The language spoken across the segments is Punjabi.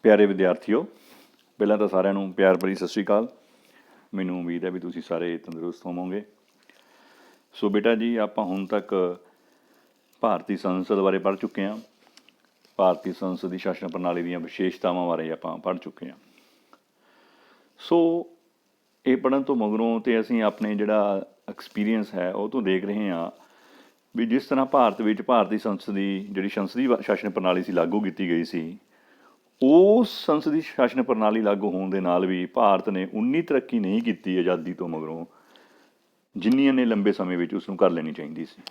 ਪਿਆਰੇ ਵਿਦਿਆਰਥੀਓ, ਪਹਿਲਾਂ ਤਾਂ ਸਾਰਿਆਂ ਨੂੰ ਪਿਆਰ ਭਰੀ ਸਤਿ ਸ਼੍ਰੀ ਅਕਾਲ। ਮੈਨੂੰ ਉਮੀਦ ਹੈ ਵੀ ਤੁਸੀਂ ਸਾਰੇ ਤੰਦਰੁਸਤ ਹੋਵੋਗੇ। ਸੋ ਬੇਟਾ ਜੀ, ਆਪਾਂ ਹੁਣ ਤੱਕ ਭਾਰਤੀ ਸੰਸਦ ਬਾਰੇ ਪੜ੍ਹ ਚੁੱਕੇ ਹਾਂ। ਭਾਰਤੀ ਸੰਸਦ ਦੀ ਸ਼ਾਸਨ ਪ੍ਰਣਾਲੀ ਦੀਆਂ ਵਿਸ਼ੇਸ਼ਤਾਵਾਂ ਬਾਰੇ ਆਪਾਂ ਪੜ੍ਹ ਚੁੱਕੇ ਹਾਂ। ਸੋ ਇਹ ਪੜ੍ਹਨ ਤੋਂ ਮਗਰੋਂ ਤੇ ਅਸੀਂ ਆਪਣੇ ਜਿਹੜਾ ਐਕਸਪੀਰੀਅੰਸ ਹੈ ਉਹ ਤੋਂ ਦੇਖ ਰਹੇ ਹਾਂ ਵੀ ਜਿਸ ਤਰ੍ਹਾਂ ਭਾਰਤ ਵਿੱਚ ਭਾਰਤੀ ਸੰਸਦ ਦੀ ਜਿਹੜੀ ਸੰਸਦੀ ਸ਼ਾਸਨ ਪ੍ਰਣਾਲੀ ਸੀ ਲਾਗੂ ਕੀਤੀ ਗਈ ਸੀ, ਉਸ ਸੰਸਦੀ ਸ਼ਾਸਨ ਪ੍ਰਣਾਲੀ ਲਾਗੂ ਹੋਣ ਦੇ ਨਾਲ ਵੀ ਭਾਰਤ ਨੇ ਉਨੀ ਤਰੱਕੀ ਨਹੀਂ ਕੀਤੀ ਆਜ਼ਾਦੀ ਤੋਂ ਮਗਰੋਂ ਜਿੰਨੀਆਂ ਨੇ ਲੰਬੇ ਸਮੇਂ ਵਿੱਚ ਉਸ ਨੂੰ ਕਰ ਲੈਣੀ ਚਾਹੀਦੀ ਸੀ।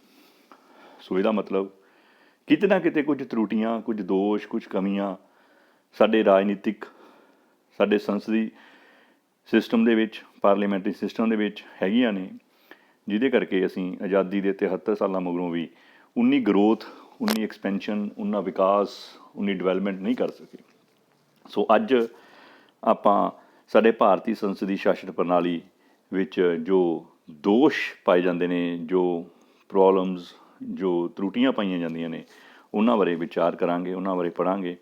ਸੋ ਇਹਦਾ ਮਤਲਬ ਕਿਤੇ ਨਾ ਕਿਤੇ ਕੁਝ ਤਰੁੱਟੀਆਂ, ਕੁਝ ਦੋਸ਼, ਕੁਝ ਕਮੀਆਂ ਸਾਡੇ ਰਾਜਨੀਤਿਕ, ਸਾਡੇ ਸੰਸਦੀ ਸਿਸਟਮ ਦੇ ਵਿੱਚ, ਪਾਰਲੀਮੈਂਟਰੀ ਸਿਸਟਮ ਦੇ ਵਿੱਚ ਹੈਗੀਆਂ ਨੇ, ਜਿਹਦੇ ਕਰਕੇ ਅਸੀਂ ਆਜ਼ਾਦੀ ਦੇ 73 ਸਾਲਾਂ ਮਗਰੋਂ ਵੀ ਉਨੀ ਗਰੋਥ, ਉਨੀ ਐਕਸਪੈਂਸ਼ਨ, ਉਨਾ ਵਿਕਾਸ, ਉਨੀ ਡਿਵੈਲਪਮੈਂਟ ਨਹੀਂ ਕਰ ਸਕੇ। ਸੋ ਅੱਜ ਆਪਾਂ ਸਾਡੇ ਭਾਰਤੀ ਸੰਸਦੀ ਸ਼ਾਸਨ ਪ੍ਰਣਾਲੀ ਵਿੱਚ ਜੋ ਦੋਸ਼ ਪਾਏ ਜਾਂਦੇ ਨੇ, ਜੋ ਪ੍ਰੋਬਲਮਸ, ਜੋ ਤਰੁੱਟੀਆਂ ਪਾਈਆਂ ਜਾਂਦੀਆਂ ਨੇ, ਉਹਨਾਂ ਬਾਰੇ ਵਿਚਾਰ ਕਰਾਂਗੇ, ਉਹਨਾਂ ਬਾਰੇ ਪੜ੍ਹਾਂਗੇ।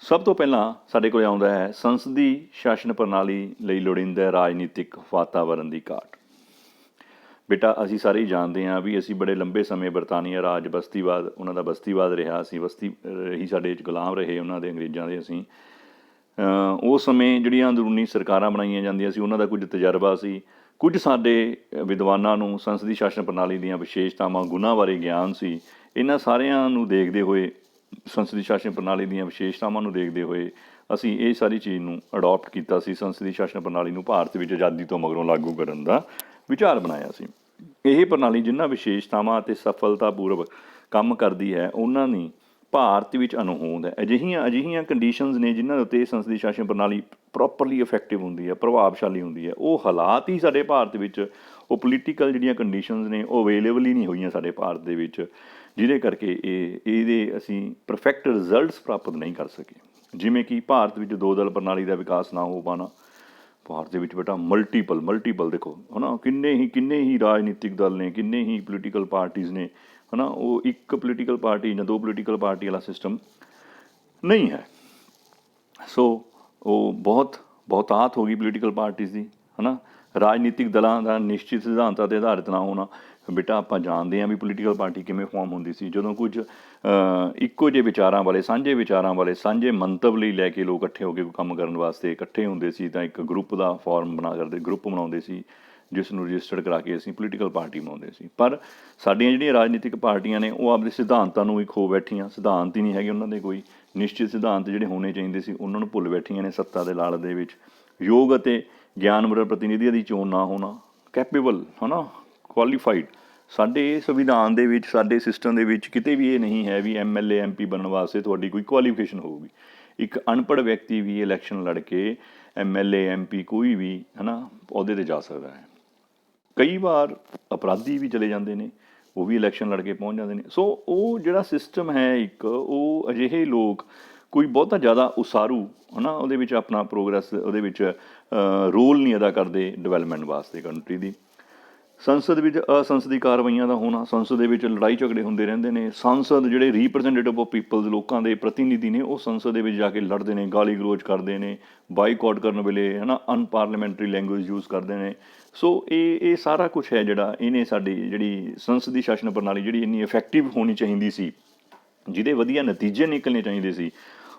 ਸਭ ਤੋਂ ਪਹਿਲਾਂ ਸਾਡੇ ਕੋਲ ਆਉਂਦਾ ਹੈ ਸੰਸਦੀ ਸ਼ਾਸਨ ਪ੍ਰਣਾਲੀ ਲਈ ਲੋੜੀਂਦਾ ਰਾਜਨੀਤਿਕ ਵਾਤਾਵਰਨ ਦੀ ਘਾਟ। ਬੇਟਾ, ਅਸੀਂ ਸਾਰੇ ਹੀ ਜਾਣਦੇ ਹਾਂ ਵੀ ਅਸੀਂ ਬੜੇ ਲੰਬੇ ਸਮੇਂ ਬਰਤਾਨੀਆ ਰਾਜ, ਬਸਤੀਵਾਦ, ਉਹਨਾਂ ਦਾ ਬਸਤੀਵਾਦ ਰਿਹਾ, ਅਸੀਂ ਬਸਤੀ ਰਹੀ, ਸਾਡੇ ਗੁਲਾਮ ਰਹੇ ਉਹਨਾਂ ਦੇ, ਅੰਗਰੇਜ਼ਾਂ ਦੇ। ਅਸੀਂ ਉਸ ਸਮੇਂ ਜਿਹੜੀਆਂ ਅੰਦਰੂਨੀ ਸਰਕਾਰਾਂ ਬਣਾਈਆਂ ਜਾਂਦੀਆਂ ਸੀ ਉਹਨਾਂ ਦਾ ਕੁਝ ਤਜਰਬਾ ਸੀ, ਕੁਝ ਸਾਡੇ ਵਿਦਵਾਨਾਂ ਨੂੰ ਸੰਸਦੀ ਸ਼ਾਸਨ ਪ੍ਰਣਾਲੀ ਦੀਆਂ ਵਿਸ਼ੇਸ਼ਤਾਵਾਂ, ਗੁਣਾਂ ਬਾਰੇ ਗਿਆਨ ਸੀ। ਇਹਨਾਂ ਸਾਰਿਆਂ ਨੂੰ ਦੇਖਦੇ ਹੋਏ, ਸੰਸਦੀ ਸ਼ਾਸਨ ਪ੍ਰਣਾਲੀ ਦੀਆਂ ਵਿਸ਼ੇਸ਼ਤਾਵਾਂ ਨੂੰ ਦੇਖਦੇ ਹੋਏ ਅਸੀਂ ਇਹ ਸਾਰੀ ਚੀਜ਼ ਨੂੰ ਅਡੋਪਟ ਕੀਤਾ ਸੀ। ਸੰਸਦੀ ਸ਼ਾਸਨ ਪ੍ਰਣਾਲੀ ਨੂੰ ਭਾਰਤ ਵਿੱਚ ਆਜ਼ਾਦੀ ਤੋਂ ਮਗਰੋਂ ਲਾਗੂ ਕਰਨ ਦਾ ਵਿਚਾਰ ਬਣਾਇਆ ਸੀ। ਇਹ ਪ੍ਰਣਾਲੀ ਜਿਨ੍ਹਾਂ ਵਿਸ਼ੇਸ਼ਤਾਵਾਂ ਅਤੇ ਸਫਲਤਾਪੂਰਵਕ ਕੰਮ ਕਰਦੀ ਹੈ, ਉਹਨਾਂ ਦੀ ਭਾਰਤ ਵਿੱਚ ਅਣਹੋਂਦ ਹੈ। ਅਜਿਹੀਆਂ ਕੰਡੀਸ਼ਨਸ ਨੇ ਜਿਨ੍ਹਾਂ ਦੇ ਉੱਤੇ ਸੰਸਦੀ ਸ਼ਾਸਨ ਪ੍ਰਣਾਲੀ ਪ੍ਰੋਪਰਲੀ ਇਫੈਕਟਿਵ ਹੁੰਦੀ ਹੈ, ਪ੍ਰਭਾਵਸ਼ਾਲੀ ਹੁੰਦੀ ਹੈ। ਉਹ ਹਾਲਾਤ ਹੀ ਸਾਡੇ ਭਾਰਤ ਵਿੱਚ, ਉਹ ਪੋਲੀਟੀਕਲ ਜਿਹੜੀਆਂ ਕੰਡੀਸ਼ਨਸ ਨੇ ਉਹ ਅਵੇਲੇਬਲ ਹੀ ਨਹੀਂ ਹੋਈਆਂ ਸਾਡੇ ਭਾਰਤ ਦੇ ਵਿੱਚ, ਜਿਹਦੇ ਕਰਕੇ ਇਹਦੇ ਅਸੀਂ ਪਰਫੈਕਟ ਰਿਜ਼ਲਟਸ ਪ੍ਰਾਪਤ ਨਹੀਂ ਕਰ ਸਕੇ। ਜਿਵੇਂ ਕਿ ਭਾਰਤ ਵਿੱਚ ਦੋ ਦਲ ਪ੍ਰਣਾਲੀ ਦਾ ਵਿਕਾਸ ਨਾ ਹੋ ਪਾਉਣਾ। ਭਾਰਤ ਦੇ ਵਿੱਚ ਬੇਟਾ ਮਲਟੀਪਲ ਦੇਖੋ ਹੈ ਨਾ, ਕਿੰਨੇ ਹੀ ਰਾਜਨੀਤਿਕ ਦਲ ਨੇ, ਕਿੰਨੇ ਹੀ ਪੋਲੀਟੀਕਲ ਪਾਰਟੀਜ਼ ਨੇ, ਹੈ ਨਾ। ਉਹ ਇੱਕ ਪੋਲੀਟੀਕਲ ਪਾਰਟੀ ਜਾਂ ਦੋ ਪੋਲੀਟੀਕਲ ਪਾਰਟੀ ਵਾਲਾ ਸਿਸਟਮ ਨਹੀਂ ਹੈ। ਸੋ ਉਹ ਬਹੁਤਾਤ ਹੋ ਗਈ ਪੋਲੀਟੀਕਲ ਪਾਰਟੀਜ਼ ਦੀ, ਹੈ ਨਾ। ਰਾਜਨੀਤਿਕ ਦਲਾਂ ਦਾ ਨਿਸ਼ਚਿਤ ਸਿਧਾਂਤਾਂ 'ਤੇ ਆਧਾਰਿਤ ਨਾ ਹੋਣਾ। ਬੇਟਾ, ਆਪਾਂ ਜਾਣਦੇ ਹਾਂ ਵੀ ਪੋਲੀਟੀਕਲ ਪਾਰਟੀ ਕਿਵੇਂ ਫਾਰਮ ਹੁੰਦੀ ਸੀ, ਜਦੋਂ ਕੁਝ ਇੱਕੋ ਜਿਹੇ ਵਿਚਾਰਾਂ ਵਾਲੇ, ਸਾਂਝੇ ਵਿਚਾਰਾਂ ਵਾਲੇ, ਸਾਂਝੇ ਮੰਤਵ ਲਈ ਲੈ ਕੇ ਲੋਕ ਇਕੱਠੇ ਹੋ ਕੇ ਕੰਮ ਕਰਨ ਵਾਸਤੇ ਇਕੱਠੇ ਹੁੰਦੇ ਸੀ, ਤਾਂ ਇੱਕ ਗਰੁੱਪ ਦਾ ਗਰੁੱਪ ਬਣਾਉਂਦੇ ਸੀ, ਜਿਸ ਨੂੰ ਰਜਿਸਟਰਡ ਕਰਾ ਕੇ ਅਸੀਂ ਪੋਲੀਟੀਕਲ ਪਾਰਟੀ ਬਣਾਉਂਦੇ ਸੀ। ਪਰ ਸਾਡੀਆਂ ਜਿਹੜੀਆਂ ਰਾਜਨੀਤਿਕ ਪਾਰਟੀਆਂ ਨੇ ਉਹ ਆਪਣੇ ਸਿਧਾਂਤਾਂ ਨੂੰ ਹੀ ਖੋ ਬੈਠੀਆਂ। ਸਿਧਾਂਤ ਹੀ ਨਹੀਂ ਹੈਗੇ ਉਹਨਾਂ ਦੇ, ਕੋਈ ਨਿਸ਼ਚਿਤ ਸਿਧਾਂਤ ਜਿਹੜੇ ਹੋਣੇ ਚਾਹੀਦੇ ਸੀ ਉਹਨਾਂ ਨੂੰ ਭੁੱਲ ਬੈਠੀਆਂ ਨੇ। ਸੱਤਾ ਦੇ ਲਾਲਚ ਦੇ ਵਿੱਚ ਯੋਗ ਅਤੇ ਗਿਆਨਵਰ ਪ੍ਰਤੀਨਿਧੀਆਂ ਦੀ ਚੋਣ ਨਾ ਹੋਣਾ, ਕੈਪੇਬਲ, ਹੈ ਨਾ, ਕੁਆਲੀਫਾਈਡ। ਸਾਡੇ ਸੰਵਿਧਾਨ ਦੇ ਵਿੱਚ, ਸਾਡੇ ਸਿਸਟਮ ਦੇ ਵਿੱਚ ਕਿਤੇ ਵੀ ਇਹ ਨਹੀਂ ਹੈ ਵੀ MLA MP ਬਣਨ ਵਾਸਤੇ ਤੁਹਾਡੀ ਕੋਈ ਕੁਆਲੀਫਿਕੇਸ਼ਨ ਹੋਊਗੀ। ਇੱਕ ਅਨਪੜ੍ਹ ਵਿਅਕਤੀ ਵੀ ਇਲੈਕਸ਼ਨ ਲੜ ਕੇ MLA MP ਕੋਈ ਵੀ, ਹੈ ਨਾ, ਅਹੁਦੇ 'ਤੇ ਜਾ ਸਕਦਾ ਹੈ। ਕਈ ਵਾਰ ਅਪਰਾਧੀ ਵੀ ਚਲੇ ਜਾਂਦੇ ਨੇ, ਉਹ ਵੀ ਇਲੈਕਸ਼ਨ ਲੜ ਕੇ ਪਹੁੰਚ ਜਾਂਦੇ ਨੇ। ਸੋ ਉਹ ਜਿਹੜਾ ਸਿਸਟਮ ਹੈ ਇੱਕ, ਉਹ ਅਜਿਹੇ ਲੋਕ ਕੋਈ ਬਹੁਤਾ ਜ਼ਿਆਦਾ ਉਸਾਰੂ, ਹੈ ਨਾ, ਉਹਦੇ ਵਿੱਚ ਆਪਣਾ ਪ੍ਰੋਗਰੈਸ, ਉਹਦੇ ਵਿੱਚ ਰੋਲ ਨਹੀਂ ਅਦਾ ਕਰਦੇ ਡਿਵੈਲਪਮੈਂਟ ਵਾਸਤੇ ਕੰਟਰੀ ਦੀ। ਸੰਸਦ ਵਿੱਚ ਅਸੰਸਦੀ ਕਾਰਵਾਈਆਂ ਦਾ ਹੋਣਾ, ਸੰਸਦ ਦੇ ਵਿੱਚ ਲੜਾਈ ਝਗੜੇ ਹੁੰਦੇ ਰਹਿੰਦੇ ਨੇ। ਸੰਸਦ ਜਿਹੜੇ ਰੀਪ੍ਰਜੈਂਟੇਟਿਵ ਆਫ ਪੀਪਲਸ, ਲੋਕਾਂ ਦੇ ਪ੍ਰਤੀਨਿਧੀ ਨੇ, ਉਹ ਸੰਸਦ ਦੇ ਵਿੱਚ ਜਾ ਕੇ ਲੜਦੇ ਨੇ, ਗਾਲੀ ਗਲੋਚ ਕਰਦੇ ਨੇ, ਬਾਈਕਾਟ ਕਰਨ ਵੇਲੇ, ਹੈ ਨਾ, ਅਨਪਾਰਲੀਮੈਂਟਰੀ ਲੈਂਗੁਏਜ ਯੂਜ਼ ਕਰਦੇ ਨੇ। ਸੋ ਇਹ ਸਾਰਾ ਕੁਛ ਹੈ ਜਿਹੜਾ ਇਹਨੇ ਸਾਡੀ ਜਿਹੜੀ ਸੰਸਦੀ ਸ਼ਾਸਨ ਪ੍ਰਣਾਲੀ ਜਿਹੜੀ ਇੰਨੀ ਇਫੈਕਟਿਵ ਹੋਣੀ ਚਾਹੀਦੀ ਸੀ, ਜਿਹਦੇ ਵਧੀਆ ਨਤੀਜੇ ਨਿਕਲਣੇ ਚਾਹੀਦੇ ਸੀ,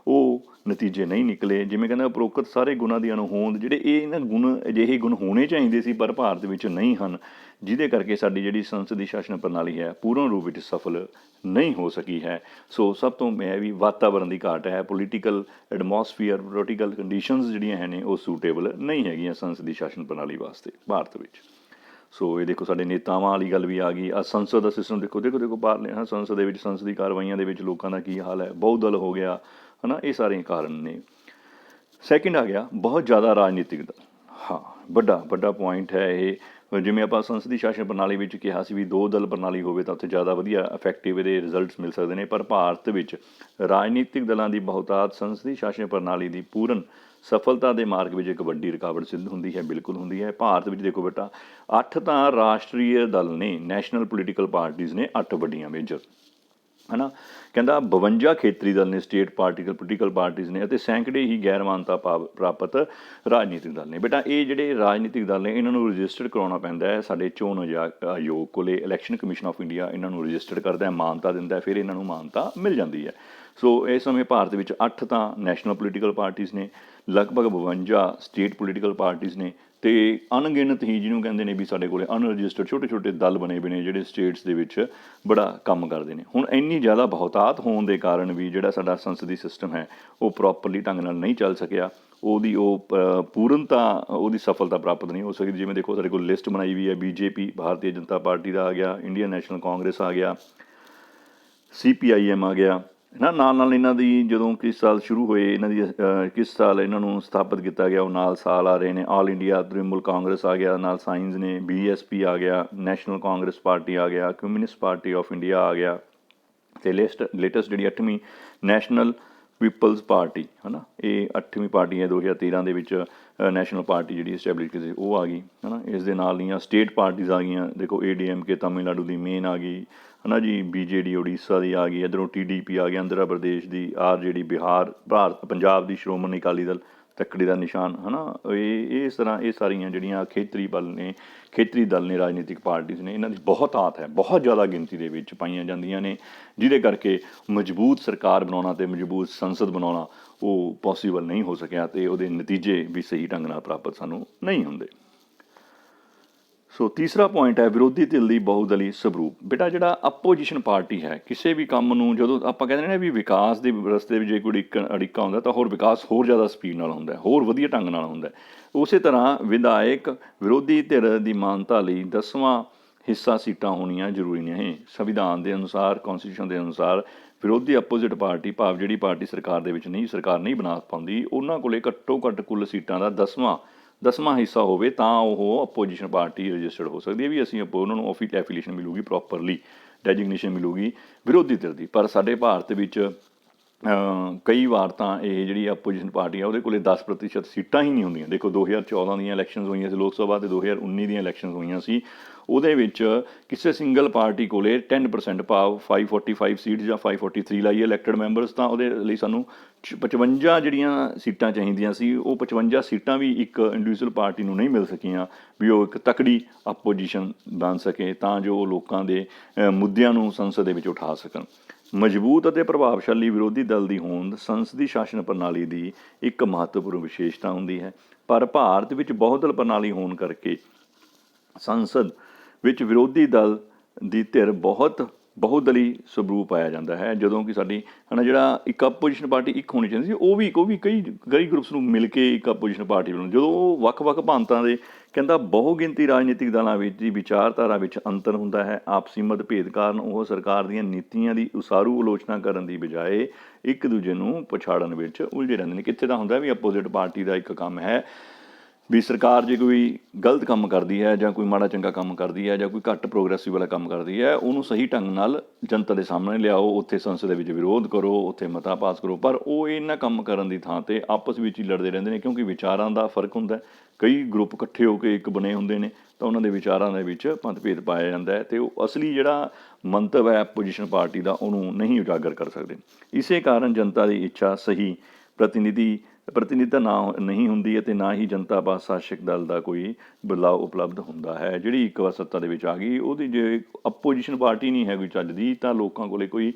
ਉਹ ਨਤੀਜੇ ਨਹੀਂ ਨਿਕਲੇ। ਜਿਵੇਂ ਕਹਿੰਦਾ ਉਪਰੋਕਤ ਸਾਰੇ ਗੁਣਾਂ ਦੀ ਅਣਹੋਂਦ, ਜਿਹੜੇ ਇਹਨਾਂ ਅਜਿਹੇ ਗੁਣ ਹੋਣੇ ਚਾਹੀਦੇ ਸੀ ਪਰ ਭਾਰਤ ਵਿੱਚ ਨਹੀਂ ਹਨ, ਜਿਹਦੇ ਕਰਕੇ ਸਾਡੀ ਜਿਹੜੀ ਸੰਸਦੀ ਸ਼ਾਸਨ ਪ੍ਰਣਾਲੀ ਹੈ ਪੂਰਨ ਰੂਪ ਵਿੱਚ ਸਫਲ ਨਹੀਂ ਹੋ ਸਕੀ ਹੈ। ਸੋ ਸਭ ਤੋਂ ਮੈਂ ਵੀ ਵਾਤਾਵਰਨ ਦੀ ਘਾਟ ਹੈ। ਪੋਲੀਟੀਕਲ ਐਟਮੋਸਫੀਅਰ, ਪੋਲੀਟੀਕਲ ਕੰਡੀਸ਼ਨਸ ਜਿਹੜੀਆਂ ਨੇ ਉਹ ਸੂਟੇਬਲ ਨਹੀਂ ਹੈਗੀਆਂ ਸੰਸਦੀ ਸ਼ਾਸਨ ਪ੍ਰਣਾਲੀ ਵਾਸਤੇ ਭਾਰਤ ਵਿੱਚ। ਸੋ ਇਹ ਦੇਖੋ, ਸਾਡੇ ਨੇਤਾਵਾਂ ਵਾਲੀ ਗੱਲ ਵੀ ਆ ਗਈ। ਆ ਸੰਸਦ ਦਾ ਸਿਸਟਮ ਦੇਖੋ ਸੰਸਦ ਦੇ ਵਿੱਚ, ਸੰਸਦੀ ਕਾਰਵਾਈਆਂ ਦੇ ਵਿੱਚ ਲੋਕਾਂ ਦਾ ਕੀ ਹਾਲ ਹੈ। ਬਹੁ ਦਲ ਹੋ ਗਿਆ, ਹੈ ਨਾ, ਇਹ ਸਾਰੇ ਕਾਰਨ ਨੇ। ਸੈਕਿੰਡ ਆ ਗਿਆ ਬਹੁਤ ਜ਼ਿਆਦਾ ਰਾਜਨੀਤਿਕ ਦਲ। ਹਾਂ, ਵੱਡਾ ਪੁਆਇੰਟ ਹੈ ਇਹ। ਜਿਵੇਂ ਆਪਾਂ ਸੰਸਦੀ ਸ਼ਾਸਨ ਪ੍ਰਣਾਲੀ ਵਿੱਚ ਕਿਹਾ ਸੀ ਵੀ ਦੋ ਦਲ ਪ੍ਰਣਾਲੀ ਹੋਵੇ ਤਾਂ ਉੱਥੇ ਜ਼ਿਆਦਾ ਵਧੀਆ ਇਫੈਕਟਿਵ ਇਹਦੇ ਰਿਜ਼ਲਟਸ ਮਿਲ ਸਕਦੇ ਨੇ, ਪਰ ਭਾਰਤ ਵਿੱਚ ਰਾਜਨੀਤਿਕ ਦਲਾਂ ਦੀ ਬਹੁਤਾਤ ਸੰਸਦੀ ਸ਼ਾਸਨ ਪ੍ਰਣਾਲੀ ਦੀ ਪੂਰਨ ਸਫਲਤਾ ਦੇ ਮਾਰਗ ਵਿੱਚ ਇੱਕ ਵੱਡੀ ਰੁਕਾਵਟ ਸਿੱਧ ਹੁੰਦੀ ਹੈ। ਬਿਲਕੁਲ ਹੁੰਦੀ ਹੈ। ਭਾਰਤ ਵਿੱਚ ਦੇਖੋ ਬੇਟਾ, 8 ਤਾਂ ਰਾਸ਼ਟਰੀ ਦਲ ਨੇ, ਨੈਸ਼ਨਲ ਪੋਲੀਟੀਕਲ ਪਾਰਟੀਜ਼ ਨੇ, 8 ਵੱਡੀਆਂ ਮੇਜਰ, ਹੈ ਨਾ। ਕਹਿੰਦਾ 52 ਖੇਤਰੀ ਦਲ ਨੇ, ਸਟੇਟ ਪੋਲੀਟੀਕਲ ਪਾਰਟੀਜ਼ ਨੇ, ਅਤੇ ਸੈਂਕੜੇ ਹੀ ਗੈਰ ਮਾਨਤਾ ਪ੍ਰਾਪਤ ਰਾਜਨੀਤਿਕ ਦਲ ਨੇ। ਬੇਟਾ ਇਹ ਜਿਹੜੇ ਰਾਜਨੀਤਿਕ ਦਲ ਨੇ ਇਹਨਾਂ ਨੂੰ ਰਜਿਸਟਰਡ ਕਰਾਉਣਾ ਪੈਂਦਾ ਹੈ ਸਾਡੇ ਚੋਣ ਆਯੋਗ ਕੋਲੇ। ਇਲੈਕਸ਼ਨ ਕਮਿਸ਼ਨ ਆਫ ਇੰਡੀਆ ਇਹਨਾਂ ਨੂੰ ਰਜਿਸਟਰਡ ਕਰਦਾ ਹੈ, ਮਾਨਤਾ ਦਿੰਦਾ, ਫਿਰ ਇਹਨਾਂ ਨੂੰ ਮਾਨਤਾ ਮਿਲ ਜਾਂਦੀ ਹੈ। ਸੋ ਇਸ ਸਮੇਂ ਭਾਰਤ ਵਿੱਚ 8 ਤਾਂ ਨੈਸ਼ਨਲ ਪੋਲੀਟੀਕਲ ਪਾਰਟੀਜ਼ ਨੇ, ਲਗਭਗ 52 ਸਟੇਟ ਪੋਲੀਟੀਕਲ ਪਾਰਟੀਜ਼ ਨੇ, ਅਤੇ ਅਣਗਿਣਤ ਹੀ ਜਿਹਨੂੰ ਕਹਿੰਦੇ ਨੇ ਵੀ ਸਾਡੇ ਕੋਲ ਅਨਰਜਿਸਟਰਡ ਛੋਟੇ ਛੋਟੇ ਦਲ ਬਣੇ ਹੋਏ ਨੇ ਜਿਹੜੇ ਸਟੇਟਸ ਦੇ ਵਿੱਚ ਬੜਾ ਕੰਮ ਕਰਦੇ ਨੇ। ਹੁਣ ਇੰਨੀ ਜ਼ਿਆਦਾ ਬਹੁਤਾਤ ਹੋਣ ਦੇ ਕਾਰਨ ਵੀ ਜਿਹੜਾ ਸਾਡਾ ਸੰਸਦੀ ਸਿਸਟਮ ਹੈ ਉਹ ਪ੍ਰੋਪਰਲੀ ਢੰਗ ਨਾਲ ਨਹੀਂ ਚੱਲ ਸਕਿਆ, ਉਹਦੀ ਪੂਰਨਤਾ, ਉਹਦੀ ਸਫਲਤਾ ਪ੍ਰਾਪਤ ਨਹੀਂ ਹੋ ਸਕੀ। ਜਿਵੇਂ ਦੇਖੋ ਸਾਡੇ ਕੋਲ ਲਿਸਟ ਬਣਾਈ ਵੀ ਹੈ, BJP ਭਾਰਤੀ ਜਨਤਾ ਪਾਰਟੀ ਦਾ ਆ ਗਿਆ, ਇੰਡੀਅਨ ਨੈਸ਼ਨਲ ਕਾਂਗਰਸ ਆ ਗਿਆ, CPIM ਆ ਗਿਆ ਨਾ। ਨਾਲ ਇਹਨਾਂ ਦੀ ਜਦੋਂ ਕਿਸ ਸਾਲ ਸ਼ੁਰੂ ਹੋਏ, ਇਹਨਾਂ ਦੀ ਕਿਸ ਸਾਲ ਇਹਨਾਂ ਨੂੰ ਸਥਾਪਿਤ ਕੀਤਾ ਗਿਆ ਉਹ ਨਾਲ ਸਾਲ ਆ ਰਹੇ ਨੇ। ਆਲ ਇੰਡੀਆ ਤ੍ਰਿਣਮੂਲ ਕਾਂਗਰਸ ਆ ਗਿਆ, ਨਾਲ ਸਾਇੰਸ ਨੇ, BSP ਆ ਗਿਆ, ਨੈਸ਼ਨਲ ਕਾਂਗਰਸ ਪਾਰਟੀ ਆ ਗਿਆ, ਕਮਿਊਨਿਸਟ ਪਾਰਟੀ ਆਫ ਇੰਡੀਆ ਆ ਗਿਆ, ਅਤੇ ਲੇਟੈਸਟ ਜਿਹੜੀ 8ਵੀਂ ਨੈਸ਼ਨਲ ਪੀਪਲਸ ਪਾਰਟੀ ਹੈ ਨਾ, ਇਹ 8ਵੀਂ ਪਾਰਟੀ ਹੈ 2013 ਦੇ ਵਿੱਚ ਨੈਸ਼ਨਲ ਪਾਰਟੀ ਜਿਹੜੀ ਐਸਟੈਬਲਿਸ਼ ਕੀਤੀ ਉਹ ਆ ਗਈ ਹੈ ਨਾ। ਇਸ ਦੇ ਨਾਲ ਦੀਆਂ ਸਟੇਟ ਪਾਰਟੀਜ਼ ਆ ਗਈਆਂ, ਦੇਖੋ ADMK ਤਮਿਲਨਾਡੂ ਦੀ ਮੇਨ ਆ ਗਈ ਹੈ ਨਾ ਜੀ, BJD ਉੜੀਸਾ ਦੀ ਆ ਗਈ, ਇੱਧਰੋਂ TDP ਆ ਗਈ ਆਂਧਰਾ ਪ੍ਰਦੇਸ਼ ਦੀ, RJD ਬਿਹਾਰ, ਪੰਜਾਬ ਦੀ ਸ਼੍ਰੋਮਣੀ ਅਕਾਲੀ ਦਲ ਤੱਕੜੀ ਦਾ ਨਿਸ਼ਾਨ ਹੈ ਨਾ। ਇਸ ਤਰ੍ਹਾਂ ਇਹ ਸਾਰੀਆਂ ਜਿਹੜੀਆਂ ਖੇਤਰੀ ਦਲ ਨੇ ਰਾਜਨੀਤਿਕ ਪਾਰਟੀਜ਼ ਨੇ, ਇਹਨਾਂ ਦੀ ਬਹੁਤਾਤ ਹੈ, ਬਹੁਤ ਜ਼ਿਆਦਾ ਗਿਣਤੀ ਦੇ ਵਿੱਚ ਪਾਈਆਂ ਜਾਂਦੀਆਂ ਨੇ, ਜਿਹਦੇ ਕਰਕੇ ਮਜ਼ਬੂਤ ਸਰਕਾਰ ਬਣਾਉਣਾ ਅਤੇ ਮਜ਼ਬੂਤ ਸੰਸਦ ਬਣਾਉਣਾ ਉਹ ਪੋਸੀਬਲ ਨਹੀਂ ਹੋ ਸਕਿਆ, ਅਤੇ ਉਹਦੇ ਨਤੀਜੇ ਵੀ ਸਹੀ ਢੰਗ ਨਾਲ ਪ੍ਰਾਪਤ ਸਾਨੂੰ ਨਹੀਂ ਹੁੰਦੇ। ਸੋ ਤੀਸਰਾ ਪੁਆਇੰਟ ਹੈ ਵਿਰੋਧੀ ਧਿਰ ਦੀ ਬਹੁਦਲੀ ਸਵਰੂਪ। ਬੇਟਾ ਜਿਹੜਾ ਆਪੋਜੀਸ਼ਨ ਪਾਰਟੀ ਹੈ, ਕਿਸੇ ਵੀ ਕੰਮ ਨੂੰ ਜਦੋਂ ਆਪਾਂ ਕਹਿੰਦੇ ਨੇ ਵੀ ਵਿਕਾਸ ਦੇ ਰਸਤੇ ਵਿੱਚ ਜੇ ਕੋਈ ਅੜਿੱਕਾ ਹੁੰਦਾ ਤਾਂ ਵਿਕਾਸ ਹੋਰ ਜ਼ਿਆਦਾ ਸਪੀਡ ਨਾਲ ਹੁੰਦਾ, ਹੋਰ ਵਧੀਆ ਢੰਗ ਨਾਲ ਹੁੰਦਾ। ਉਸੇ ਤਰ੍ਹਾਂ ਵਿਧਾਇਕ ਵਿਰੋਧੀ ਧਿਰ ਦੀ ਮਾਨਤਾ ਲਈ 10ਵਾਂ ਹਿੱਸਾ ਸੀਟਾਂ ਹੋਣੀਆਂ ਜ਼ਰੂਰੀ ਨਹੀਂ। ਸੰਵਿਧਾਨ ਦੇ ਅਨੁਸਾਰ, ਕੌਨਸਟੀਟਿਊਸ਼ਨ ਦੇ ਅਨੁਸਾਰ ਵਿਰੋਧੀ ਆਪੋਜ਼ਿਟ ਪਾਰਟੀ, ਭਾਵ ਜਿਹੜੀ ਪਾਰਟੀ ਸਰਕਾਰ ਦੇ ਵਿੱਚ ਨਹੀਂ, ਸਰਕਾਰ ਨਹੀਂ ਬਣਾ ਪਾਉਂਦੀ, ਉਹਨਾਂ ਕੋਲੇ ਘੱਟੋ ਘੱਟ ਕੁੱਲ ਸੀਟਾਂ ਦਾ 10ਵਾਂ ਹਿੱਸਾ ਹੋਵੇ ਤਾਂ ਉਹ ਅਪੋਜੀਸ਼ਨ ਪਾਰਟੀ ਰਜਿਸਟਰਡ ਹੋ ਸਕਦੀ ਹੈ, ਵੀ ਅਸੀਂ ਉਹਨਾਂ ਨੂੰ ਐਫੀਲੀਏਸ਼ਨ ਮਿਲੂਗੀ, ਪ੍ਰੋਪਰਲੀ ਡੈਜਿਗਨੇਸ਼ਨ ਮਿਲੂਗੀ ਵਿਰੋਧੀ ਧਿਰ ਦੀ। ਪਰ ਸਾਡੇ ਭਾਰਤ ਵਿੱਚ ਕਈ ਵਾਰ ਤਾਂ ਇਹ ਜਿਹੜੀ ਆਪੋਜੀਸ਼ਨ ਪਾਰਟੀ ਆ ਉਹਦੇ ਕੋਲੇ 10% ਸੀਟਾਂ ਹੀ ਨਹੀਂ ਹੁੰਦੀਆਂ। ਦੇਖੋ 2014 ਦੀਆਂ ਇਲੈਕਸ਼ਨਸ ਹੋਈਆਂ ਸੀ ਲੋਕ ਸਭਾ, ਅਤੇ 2019 ਦੀਆਂ ਇਲੈਕਸ਼ਨਸ ਹੋਈਆਂ ਸੀ, ਉਹਦੇ ਵਿੱਚ ਕਿਸੇ ਸਿੰਗਲ ਪਾਰਟੀ ਕੋਲੇ 10% ਭਾਵ 545 ਸੀਟਸ ਜਾਂ 543 ਲਾਈਏ ਇਲੈਕਟਡ ਮੈਂਬਰਸ, ਤਾਂ ਉਹਦੇ ਲਈ ਸਾਨੂੰ 55 ਜਿਹੜੀਆਂ ਸੀਟਾਂ ਚਾਹੀਦੀਆਂ ਸੀ, ਉਹ 55 ਸੀਟਾਂ ਵੀ ਇੱਕ ਇੰਡੀਵਿਜੂਅਲ ਪਾਰਟੀ ਨੂੰ ਨਹੀਂ ਮਿਲ ਸਕੀਆਂ ਵੀ ਉਹ ਇੱਕ ਤਕੜੀ ਆਪੋਜੀਸ਼ਨ ਬਣ ਸਕੇ, ਤਾਂ ਜੋ ਉਹ ਲੋਕਾਂ ਦੇ ਮੁੱਦਿਆਂ ਨੂੰ ਸੰਸਦ ਦੇ ਵਿੱਚ ਉਠਾ ਸਕਣ। ਮਜ਼ਬੂਤ ਅਤੇ ਪ੍ਰਭਾਵਸ਼ਾਲੀ ਵਿਰੋਧੀ ਦਲ ਦੀ ਹੋਂਦ ਸੰਸਦੀ ਸ਼ਾਸਨ ਪ੍ਰਣਾਲੀ ਦੀ ਇੱਕ ਮਹੱਤਵਪੂਰਨ ਵਿਸ਼ੇਸ਼ਤਾ ਹੁੰਦੀ ਹੈ, ਪਰ ਭਾਰਤ ਵਿੱਚ ਬਹੁਦਲ ਪ੍ਰਣਾਲੀ ਹੋਣ ਕਰਕੇ ਸੰਸਦ ਵਿੱਚ ਵਿਰੋਧੀ ਦਲ ਦੀ ਧਿਰ ਬਹੁਦਲੀ ਸਵਰੂਪ ਪਾਇਆ ਜਾਂਦਾ ਹੈ। ਜਦੋਂ ਕਿ ਸਾਡੀ ਹੈ ਨਾ ਜਿਹੜਾ ਇੱਕ ਆਪੋਜੀਸ਼ਨ ਪਾਰਟੀ ਇੱਕ ਹੋਣੀ ਚਾਹੀਦੀ ਸੀ, ਉਹ ਵੀ ਕਈ ਗਰੁੱਪਸ ਨੂੰ ਮਿਲ ਕੇ ਇੱਕ ਆਪੋਜੀਸ਼ਨ ਪਾਰਟੀ ਬਣਾਉਣੀ। ਜਦੋਂ ਉਹ ਵੱਖ-ਵੱਖ ਭਾਂਤਾਂ ਦੇ ਕਹਿੰਦਾ ਬਹੁਗਿਣਤੀ ਰਾਜਨੀਤਿਕ ਦਲਾਂ ਵਿੱਚ ਦੀ ਵਿਚਾਰਧਾਰਾ ਵਿੱਚ ਅੰਤਰ ਹੁੰਦਾ ਹੈ, ਆਪਸੀ ਮਤਭੇਦ ਕਾਰਨ ਉਹ ਸਰਕਾਰ ਦੀਆਂ ਨੀਤੀਆਂ ਦੀ ਉਸਾਰੂ ਆਲੋਚਨਾ ਕਰਨ ਦੀ ਬਜਾਏ ਇੱਕ ਦੂਜੇ ਨੂੰ ਪਛਾੜਨ ਵਿੱਚ ਉਲਝੇ ਰਹਿੰਦੇ ਨੇ। ਕਿੱਥੇ ਤਾਂ ਹੁੰਦਾ ਵੀ ਆਪੋਜ਼ਿਟ ਪਾਰਟੀ ਦਾ ਇੱਕ ਕੰਮ ਹੈ ਵੀ ਸਰਕਾਰ ਜੇ ਕੋਈ ਗਲਤ ਕੰਮ ਕਰਦੀ ਹੈ ਜਾਂ ਕੋਈ ਮਾੜਾ ਚੰਗਾ ਕੰਮ ਕਰਦੀ ਹੈ ਜਾਂ ਕੋਈ ਘੱਟ ਪ੍ਰੋਗਰੈਸਿਵ ਵਾਲਾ ਕੰਮ ਕਰਦੀ ਹੈ, ਉਹਨੂੰ ਸਹੀ ਢੰਗ ਨਾਲ ਜਨਤਾ ਦੇ ਸਾਹਮਣੇ ਲਿਆਓ, ਉੱਥੇ ਸੰਸਦ ਦੇ ਵਿੱਚ ਵਿਰੋਧ ਕਰੋ, ਉੱਥੇ ਮਤਾ ਪਾਸ ਕਰੋ। ਪਰ ਉਹ ਇਹਨਾਂ ਕੰਮ ਕਰਨ ਦੀ ਥਾਂ 'ਤੇ ਆਪਸ ਵਿੱਚ ਹੀ ਲੜਦੇ ਰਹਿੰਦੇ ਨੇ, ਕਿਉਂਕਿ ਵਿਚਾਰਾਂ ਦਾ ਫਰਕ ਹੁੰਦਾ। ਕਈ ਗਰੁੱਪ ਇਕੱਠੇ ਹੋ ਕੇ ਇੱਕ ਬਣੇ ਹੁੰਦੇ ਨੇ ਤਾਂ ਉਹਨਾਂ ਦੇ ਵਿਚਾਰਾਂ ਦੇ ਵਿੱਚ ਮਤਭੇਦ ਪਾਇਆ ਜਾਂਦਾ ਹੈ, ਅਤੇ ਉਹ ਅਸਲੀ ਜਿਹੜਾ ਮੰਤਵ ਹੈ ਆਪੋਜੀਸ਼ਨ ਪਾਰਟੀ ਦਾ ਉਹਨੂੰ ਨਹੀਂ ਉਜਾਗਰ ਕਰ ਸਕਦੇ। ਇਸੇ ਕਾਰਨ ਜਨਤਾ ਦੀ ਇੱਛਾ ਸਹੀ ਪ੍ਰਤੀਨਿਧਤਾ ਨਹੀਂ ਹੁੰਦੀ, ਅਤੇ ਨਾ ਹੀ ਜਨਤਾ ਪਾਸ ਸ਼ਾਸਕ ਦਲ ਦਾ ਕੋਈ ਬਦਲਾਅ ਉਪਲਬਧ ਹੁੰਦਾ ਹੈ। ਜਿਹੜੀ ਇੱਕ ਵਾਰ ਸੱਤਾ ਦੇ ਵਿੱਚ ਆ ਗਈ, ਉਹਦੀ ਜੇ ਆਪੋਜੀਸ਼ਨ ਪਾਰਟੀ ਨਹੀਂ ਹੈ ਕੋਈ ਚੱਜਦੀ, ਤਾਂ ਲੋਕਾਂ ਕੋਲੇ ਕੋਈ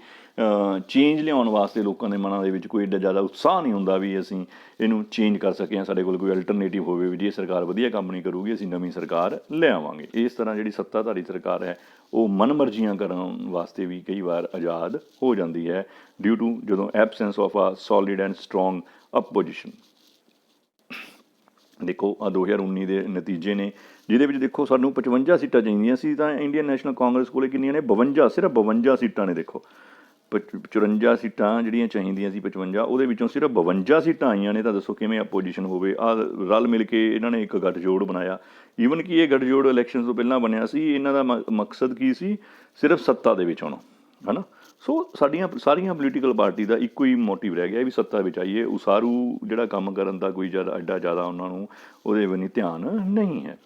ਚੇਂਜ ਲਿਆਉਣ ਵਾਸਤੇ ਲੋਕਾਂ ਦੇ ਮਨਾਂ ਦੇ ਵਿੱਚ ਕੋਈ ਐਡਾ ਜ਼ਿਆਦਾ ਉਤਸ਼ਾਹ ਨਹੀਂ ਹੁੰਦਾ ਵੀ ਅਸੀਂ ਇਹਨੂੰ ਚੇਂਜ ਕਰ ਸਕੇ, ਸਾਡੇ ਕੋਲ ਕੋਈ ਅਲਟਰਨੇਟਿਵ ਹੋਵੇ ਵੀ ਜੇ ਸਰਕਾਰ ਵਧੀਆ ਕੰਮ ਨਹੀਂ ਕਰੂਗੀ ਅਸੀਂ ਨਵੀਂ ਸਰਕਾਰ ਲਿਆਵਾਂਗੇ। ਇਸ ਤਰ੍ਹਾਂ ਜਿਹੜੀ ਸੱਤਾਧਾਰੀ ਸਰਕਾਰ ਹੈ ਉਹ ਮਨਮਰਜ਼ੀਆਂ ਕਰਨ ਵਾਸਤੇ ਵੀ ਕਈ ਵਾਰ ਆਜ਼ਾਦ ਹੋ ਜਾਂਦੀ ਹੈ, ਡਿਊ ਟੂ ਜਦੋਂ absence of a solid and strong opposition. ਦੇਖੋ ਆਹ 2019 ਦੇ ਨਤੀਜੇ ਨੇ, ਜਿਹਦੇ ਵਿੱਚ ਦੇਖੋ ਸਾਨੂੰ 55 ਸੀਟਾਂ ਚਾਹੀਦੀਆਂ ਸੀ, ਤਾਂ ਇੰਡੀਅਨ ਨੈਸ਼ਨਲ ਕਾਂਗਰਸ ਕੋਲੇ ਕਿੰਨੀਆਂ ਨੇ? 52, ਸਿਰਫ 52 ਸੀਟਾਂ ਨੇ। ਦੇਖੋ 54 ਸੀਟਾਂ ਜਿਹੜੀਆਂ ਚਾਹੀਦੀਆਂ ਸੀ 55, ਉਹਦੇ ਵਿੱਚੋਂ ਸਿਰਫ 52 ਸੀਟਾਂ ਆਈਆਂ ਨੇ। ਤਾਂ ਦੱਸੋ ਕਿਵੇਂ ਆਪੋਜੀਸ਼ਨ ਹੋਵੇ? ਰਲ ਮਿਲ ਕੇ ਇਹਨਾਂ ਨੇ ਇੱਕ ਗੱਠਜੋੜ ਬਣਾਇਆ। ਈਵਨ ਕਿ ਇਹ ਗੱਠਜੋੜ ਇਲੈਕਸ਼ਨ ਤੋਂ ਪਹਿਲਾਂ ਬਣਿਆ ਸੀ, ਇਹਨਾਂ ਦਾ ਮਕਸਦ ਕੀ ਸੀ? ਸਿਰਫ ਸੱਤਾ ਦੇ ਵਿੱਚ ਆਉਣਾ, ਹੈ ਨਾ। ਸੋ ਸਾਰੀਆਂ ਪੋਲੀਟੀਕਲ ਪਾਰਟੀ ਦਾ ਇੱਕੋ ਹੀ ਮੋਟਿਵ ਰਹਿ ਗਿਆ ਵੀ ਸੱਤਾ ਵਿੱਚ ਆਈਏ, ਉਸਾਰੂ ਜਿਹੜਾ ਕੰਮ ਕਰਨ ਦਾ ਕੋਈ ਐਡਾ ਜ਼ਿਆਦਾ ਉਹਨਾਂ ਨੂੰ ਉਹਦੇ ਵੱਲ ਧਿਆਨ ਨਹੀਂ ਹੈ।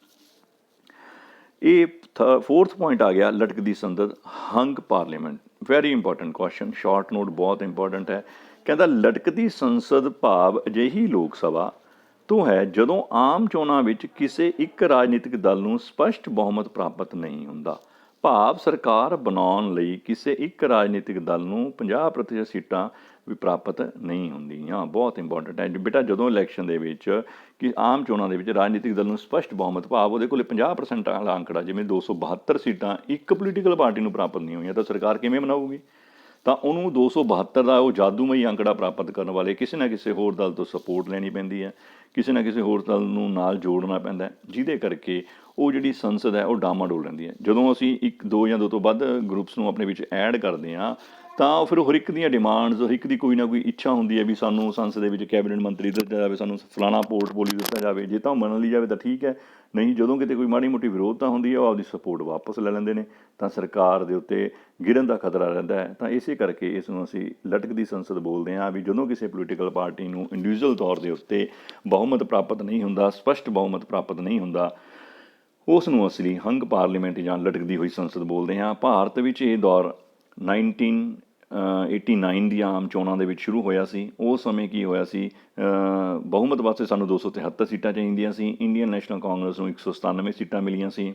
ਇਹ 4th ਪੁਆਇੰਟ ਆ ਗਿਆ ਲਟਕਦੀ ਸੰਸਦ, ਹੰਗ parliament. Very important question, short note ਬਹੁਤ ਇੰਪੋਰਟੈਂਟ ਹੈ। ਕਹਿੰਦਾ ਲਟਕਦੀ ਸੰਸਦ ਭਾਵ ਅਜਿਹੀ ਲੋਕ ਸਭਾ ਤੋਂ ਹੈ ਜਦੋਂ ਆਮ ਚੋਣਾਂ ਵਿੱਚ ਕਿਸੇ ਇੱਕ ਰਾਜਨੀਤਿਕ ਦਲ ਨੂੰ ਸਪਸ਼ਟ ਬਹੁਮਤ ਪ੍ਰਾਪਤ ਨਹੀਂ ਹੁੰਦਾ। ਭਾਵ ਸਰਕਾਰ ਬਣਾਉਣ ਲਈ ਕਿਸੇ ਇੱਕ ਰਾਜਨੀਤਿਕ ਦਲ ਨੂੰ 50% ਸੀਟਾਂ ਵੀ ਪ੍ਰਾਪਤ ਨਹੀਂ ਹੁੰਦੀਆਂ। ਬਹੁਤ ਇੰਪੋਰਟੈਂਟ ਹੈ ਬੇਟਾ, ਜਦੋਂ ਇਲੈਕਸ਼ਨ ਦੇ ਵਿੱਚ ਕਿ ਆਮ ਚੋਣਾਂ ਦੇ ਵਿੱਚ ਰਾਜਨੀਤਿਕ ਦਲ ਨੂੰ ਸਪਸ਼ਟ ਬਹੁਮਤ ਭਾਵ ਉਹਦੇ ਕੋਲ 50% ਵਾਲਾ ਅੰਕੜਾ, ਜਿਵੇਂ 272 ਸੀਟਾਂ ਇੱਕ ਪੋਲੀਟੀਕਲ ਪਾਰਟੀ ਨੂੰ ਪ੍ਰਾਪਤ ਨਹੀਂ ਹੋਈਆਂ, ਤਾਂ ਸਰਕਾਰ ਕਿਵੇਂ ਬਣਾਊਗੀ? ਤਾਂ ਉਹਨੂੰ 272 ਦਾ ਉਹ ਜਾਦੂਮਈ ਅੰਕੜਾ ਪ੍ਰਾਪਤ ਕਰਨ ਵਾਲੇ ਕਿਸੇ ਨਾ ਕਿਸੇ ਹੋਰ ਦਲ ਤੋਂ ਸਪੋਰਟ ਲੈਣੀ ਪੈਂਦੀ ਹੈ, ਕਿਸੇ ਨਾ ਕਿਸੇ ਹੋਰ ਦਲ ਨੂੰ ਨਾਲ ਜੋੜਨਾ ਪੈਂਦਾ, ਜਿਹਦੇ ਕਰਕੇ ਉਹ ਜਿਹੜੀ ਸੰਸਦ ਹੈ ਉਹ ਡਾਮਾਡੋਲ ਰਹਿੰਦੀ ਹੈ। ਜਦੋਂ ਅਸੀਂ 1 2 ਜਾਂ 2 ਤੋਂ ਵੱਧ ਗਰੁੱਪਸ ਨੂੰ ਆਪਣੇ ਵਿੱਚ ਐਡ ਕਰਦੇ ਹਾਂ ਤਾਂ ਫਿਰ ਹਰ ਇੱਕ ਦੀਆਂ ਡਿਮਾਂਡਸ, ਹਰ ਇੱਕ ਦੀ ਕੋਈ ਨਾ ਕੋਈ ਇੱਛਾ ਹੁੰਦੀ ਹੈ ਵੀ ਸਾਨੂੰ ਸੰਸਦ ਦੇ ਵਿੱਚ ਕੈਬਨਿਟ ਮੰਤਰੀ ਦਿੱਤਾ ਜਾਵੇ, ਸਾਨੂੰ ਫਲਾਣਾ ਪੋਰਟਫੋਲੀਓ ਦਿੱਤਾ ਜਾਵੇ। ਜੇ ਤਾਂ ਉਹ ਮੰਨ ਲਈ ਜਾਵੇ ਤਾਂ ਠੀਕ ਹੈ, ਨਹੀਂ ਜਦੋਂ ਕਿਤੇ ਕੋਈ ਮਾੜੀ ਮੋਟੀ ਵਿਰੋਧਤਾ ਹੁੰਦੀ ਹੈ ਉਹ ਆਪਦੀ ਸਪੋਰਟ ਵਾਪਸ ਲੈ ਲੈਂਦੇ ਨੇ, ਤਾਂ ਸਰਕਾਰ ਦੇ ਉੱਤੇ ਗਿਰਨ ਦਾ ਖਤਰਾ ਰਹਿੰਦਾ ਹੈ। ਤਾਂ ਇਸੇ ਕਰਕੇ ਇਸ ਨੂੰ ਅਸੀਂ ਲਟਕਦੀ ਸੰਸਦ ਬੋਲਦੇ ਹਾਂ ਵੀ ਜਦੋਂ ਕਿਸੇ ਪੋਲੀਟੀਕਲ ਪਾਰਟੀ ਨੂੰ ਇੰਡੀਵਿਜੂਅਲ ਤੌਰ ਦੇ ਉੱਤੇ ਬਹੁਮਤ ਪ੍ਰਾਪਤ ਨਹੀਂ ਹੁੰਦਾ, ਸਪਸ਼ਟ ਬਹੁਮਤ ਪ੍ਰਾਪਤ ਨਹੀਂ ਹੁੰਦਾ, ਉਸ ਨੂੰ ਅਸੀਂ ਹੰਗ ਪਾਰਲੀਮੈਂਟ ਜਾਂ ਲਟਕਦੀ ਹੋਈ ਸੰਸਦ ਬੋਲਦੇ ਹਾਂ। ਭਾਰਤ ਵਿੱਚ ਇਹ ਦੌਰ 1989 ਦੀਆਂ ਆਮ ਚੋਣਾਂ ਦੇ ਵਿੱਚ ਸ਼ੁਰੂ ਹੋਇਆ ਸੀ। ਉਸ ਸਮੇਂ ਕੀ ਹੋਇਆ ਸੀ, ਬਹੁਮਤ ਵਾਸਤੇ ਸਾਨੂੰ 273 ਸੀਟਾਂ ਚਾਹੀਦੀਆਂ ਸੀ। ਇੰਡੀਅਨ ਨੈਸ਼ਨਲ ਕਾਂਗਰਸ ਨੂੰ 197 ਸੀਟਾਂ ਮਿਲੀਆਂ ਸੀ,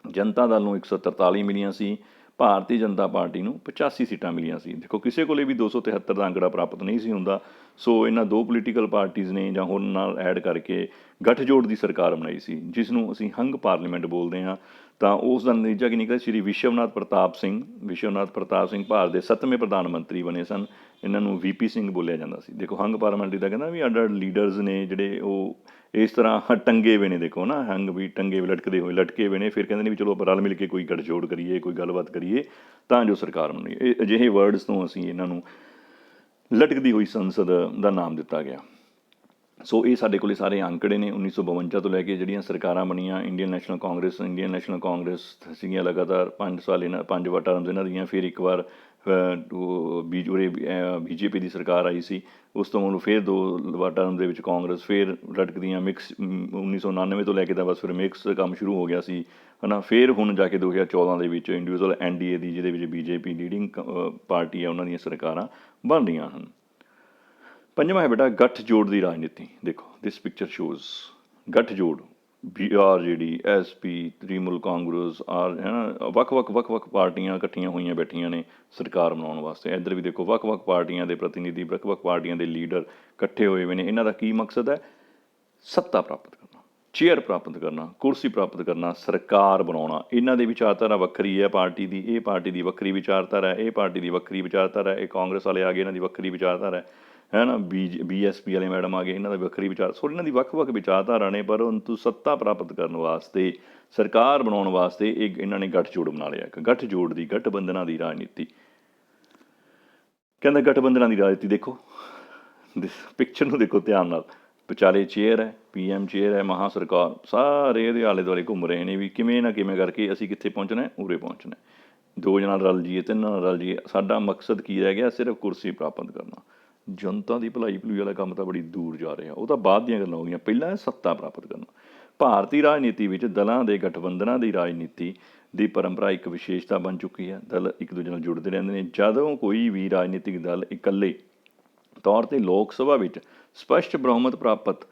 ਜਨਤਾ ਦਲ ਨੂੰ 143 ਮਿਲੀਆਂ ਸੀ, ਭਾਰਤੀ ਜਨਤਾ ਪਾਰਟੀ ਨੂੰ 85 ਸੀਟਾਂ ਮਿਲੀਆਂ ਸੀ। ਦੇਖੋ ਕਿਸੇ ਕੋਲੇ ਵੀ 273 ਦਾ ਅੰਕੜਾ ਪ੍ਰਾਪਤ ਨਹੀਂ ਸੀ ਹੁੰਦਾ, ਸੋ ਇਹਨਾਂ ਦੋ ਪੋਲੀਟੀਕਲ ਪਾਰਟੀਜ਼ ਨੇ ਜਾਂ ਹੋਰ ਨਾਲ ਐਡ ਕਰਕੇ ਗੱਠਜੋੜ ਦੀ ਸਰਕਾਰ ਬਣਾਈ ਸੀ, ਜਿਸ ਨੂੰ ਅਸੀਂ ਹੰਗ ਪਾਰਲੀਮੈਂਟ ਬੋਲਦੇ ਹਾਂ। ਤਾਂ ਉਸ ਦਾ ਨਤੀਜਾ ਕੀ ਨਿਕਲਿਆ? ਸ਼੍ਰੀ ਵਿਸ਼ਵਨਾਥ ਪ੍ਰਤਾਪ ਸਿੰਘ ਭਾਰਤ ਦੇ 7ਵੇਂ ਪ੍ਰਧਾਨ ਮੰਤਰੀ ਬਣੇ ਸਨ। ਇਹਨਾਂ ਨੂੰ VP ਸਿੰਘ ਬੋਲਿਆ ਜਾਂਦਾ ਸੀ। ਦੇਖੋ ਹੰਗ ਪਾਰਲੀਮੈਂਟ ਦਾ ਕਹਿੰਦਾ ਵੀ ਅੱਡ ਲੀਡਰਸ ਨੇ ਜਿਹੜੇ ਉਹ ਇਸ ਤਰ੍ਹਾਂ ਟੰਗੇ ਹੋਏ ਨੇ, ਦੇਖੋ ਨਾ ਹੰਗ ਵੀ ਟੰਗੇ ਲਟਕੇ ਹੋਏ ਨੇ, ਫਿਰ ਕਹਿੰਦੇ ਨੇ ਵੀ ਚਲੋ ਆਪਾਂ ਰਲ ਮਿਲ ਕੇ ਕੋਈ ਗੱਠਜੋੜ ਕਰੀਏ, ਕੋਈ ਗੱਲਬਾਤ ਕਰੀਏ ਤਾਂ ਜੋ ਸਰਕਾਰ ਬਣੀ। ਇਹ ਅਜਿਹੇ ਵਰਡਸ ਤੋਂ ਅਸੀਂ ਇਹਨਾਂ ਨੂੰ ਲਟਕਦੀ ਹੋਈ ਸੰਸਦ ਦਾ ਨਾਮ ਦਿੱਤਾ ਗਿਆ। ਸੋ ਇਹ ਸਾਡੇ ਕੋਲ ਸਾਰੇ ਅੰਕੜੇ ਨੇ 1952 ਤੋਂ ਲੈ ਕੇ ਜਿਹੜੀਆਂ ਸਰਕਾਰਾਂ ਬਣੀਆਂ। ਇੰਡੀਅਨ ਨੈਸ਼ਨਲ ਕਾਂਗਰਸ ਸੀਗੀਆਂ ਲਗਾਤਾਰ 5 ਸਾਲ, ਇਹਨਾਂ 5 ਟਰਮਸ ਇਹਨਾਂ ਦੀਆਂ। ਫਿਰ ਇੱਕ ਵਾਰ BJP ਦੀ ਸਰਕਾਰ ਆਈ ਸੀ, ਉਸ ਤੋਂ ਉਹਨੂੰ ਫਿਰ 2 ਟਰਮ ਦੇ ਵਿੱਚ ਕਾਂਗਰਸ, ਫਿਰ ਲਟਕਦੀਆਂ ਮਿਕਸ 1999 ਤੋਂ ਲੈ ਕੇ ਤਾਂ ਬਸ ਫਿਰ ਮਿਕਸ ਕੰਮ ਸ਼ੁਰੂ ਹੋ ਗਿਆ ਸੀ, ਹੈ ਨਾ। ਫਿਰ ਹੁਣ ਜਾ ਕੇ 2014 ਦੇ ਵਿੱਚ ਇੰਡੀਵਿਜੂਅਲ NDA ਦੀ, ਜਿਹਦੇ ਵਿੱਚ BJP ਲੀਡਿੰਗ ਪਾਰਟੀ ਹੈ, ਉਹਨਾਂ ਦੀਆਂ ਸਰਕਾਰਾਂ ਬਣ ਰਹੀਆਂ ਹਨ। ਪੰਜਵਾਂ ਹੈ ਬੇਟਾ ਗੱਠਜੋੜ ਦੀ ਰਾਜਨੀਤੀ। ਦੇਖੋ ਦਿਸ ਪਿਕਚਰ ਸ਼ੋਜ਼ ਗੱਠਜੋੜ, BRJD, SP, ਤ੍ਰਿਣਮੂਲ ਕਾਂਗਰਸ ਹੈ ਨਾ, ਵੱਖ-ਵੱਖ ਪਾਰਟੀਆਂ ਇਕੱਠੀਆਂ ਹੋਈਆਂ ਬੈਠੀਆਂ ਨੇ ਸਰਕਾਰ ਬਣਾਉਣ ਵਾਸਤੇ। ਇੱਧਰ ਵੀ ਦੇਖੋ ਵੱਖ-ਵੱਖ ਪਾਰਟੀਆਂ ਦੇ ਪ੍ਰਤੀਨਿਧੀ, ਵੱਖ-ਵੱਖ ਪਾਰਟੀਆਂ ਦੇ ਲੀਡਰ ਇਕੱਠੇ ਹੋਏ ਨੇ। ਇਹਨਾਂ ਦਾ ਕੀ ਮਕਸਦ ਹੈ? ਸੱਤਾ ਪ੍ਰਾਪਤ ਕਰਨਾ, ਚੇਅਰ ਪ੍ਰਾਪਤ ਕਰਨਾ, ਕੁਰਸੀ ਪ੍ਰਾਪਤ ਕਰਨਾ, ਸਰਕਾਰ ਬਣਾਉਣਾ। ਇਹਨਾਂ ਦੀ ਵਿਚਾਰਧਾਰਾ ਵੱਖਰੀ ਹੈ ਪਾਰਟੀ ਦੀ, ਇਹ ਪਾਰਟੀ ਦੀ ਵੱਖਰੀ ਵਿਚਾਰਧਾਰਾ ਹੈ, ਇਹ ਪਾਰਟੀ ਦੀ ਵੱਖਰੀ ਵਿਚਾਰਧਾਰਾ ਹੈ, ਇਹ ਕਾਂਗਰਸ ਵਾਲੇ ਆ ਗਏ, ਇਹਨਾਂ ਦੀ ਵੱਖਰੀ ਵਿਚਾਰਧਾਰਾ ਹੈ ਨਾ, BSP ਵਾਲੇ ਮੈਡਮ ਆ ਗਏ, ਇਹਨਾਂ ਦੀ ਵੱਖਰੀ ਵਿਚਾਰ। ਸੋ ਇਹਨਾਂ ਦੀ ਵੱਖ-ਵੱਖ ਵਿਚਾਰਧਾਰਾ ਨੇ, ਪਰੰਤੂ ਸੱਤਾ ਪ੍ਰਾਪਤ ਕਰਨ ਵਾਸਤੇ, ਸਰਕਾਰ ਬਣਾਉਣ ਵਾਸਤੇ ਇਹਨਾਂ ਨੇ ਗੱਠਜੋੜ ਬਣਾ ਲਿਆ। ਇੱਕ ਗੱਠਜੋੜ ਦੀ, ਗਠਬੰਧਨਾਂ ਦੀ ਰਾਜਨੀਤੀ। ਕਹਿੰਦਾ ਗਠਬੰਧਨਾਂ ਦੀ ਰਾਜਨੀਤੀ ਦੇਖੋ, ਪਿਕਚਰ ਨੂੰ ਦੇਖੋ ਧਿਆਨ ਨਾਲ। ਵਿਚਾਲੇ ਚੇਅਰ ਹੈ, PM ਚੇਅਰ ਹੈ, ਮਹਾਂ ਸਰਕਾਰ, ਸਾਰੇ ਇਹਦੇ ਆਲੇ ਦੁਆਲੇ ਘੁੰਮ ਰਹੇ ਨੇ ਵੀ ਕਿਵੇਂ ਨਾ ਕਿਵੇਂ ਕਰਕੇ ਅਸੀਂ ਕਿੱਥੇ ਪਹੁੰਚਣਾ, ਉਰੇ ਪਹੁੰਚਣਾ। 2 ਨਾਲ ਰਲ ਜਾਈਏ, 3 ਨਾਲ ਰਲ ਜਾਈਏ, ਸਾਡਾ ਮਕਸਦ ਕੀ ਰਹਿ ਗਿਆ? ਸਿਰਫ ਕੁਰਸੀ ਪ੍ਰਾਪਤ ਕਰਨਾ। ਜਨਤਾ ਦੀ ਭਲਾਈ ਵਾਲਾ ਕੰਮ ਤਾਂ ਬੜੀ ਦੂਰ ਜਾ ਰਿਹਾ, ਉਹ ਤਾਂ ਬਾਅਦ ਦੀਆਂ ਗੱਲਾਂ ਹੋ ਗਈਆਂ। ਪਹਿਲਾਂ ਸੱਤਾ ਪ੍ਰਾਪਤ ਕਰਨਾ। ਭਾਰਤੀ ਰਾਜਨੀਤੀ ਵਿੱਚ ਦਲਾਂ ਦੇ ਗਠਬੰਧਨਾਂ ਦੀ ਰਾਜਨੀਤੀ ਦੀ ਪਰੰਪਰਾ ਇੱਕ ਵਿਸ਼ੇਸ਼ਤਾ ਬਣ ਚੁੱਕੀ ਹੈ। ਦਲ ਇੱਕ ਦੂਜੇ ਨਾਲ ਜੁੜਦੇ ਰਹਿੰਦੇ ਨੇ। ਜਦੋਂ ਕੋਈ ਵੀ ਰਾਜਨੀਤਿਕ ਦਲ ਇਕੱਲੇ ਤੌਰ 'ਤੇ ਲੋਕ ਸਭਾ ਵਿੱਚ ਸਪਸ਼ਟ ਬਹੁਮਤ ਪ੍ਰਾਪਤ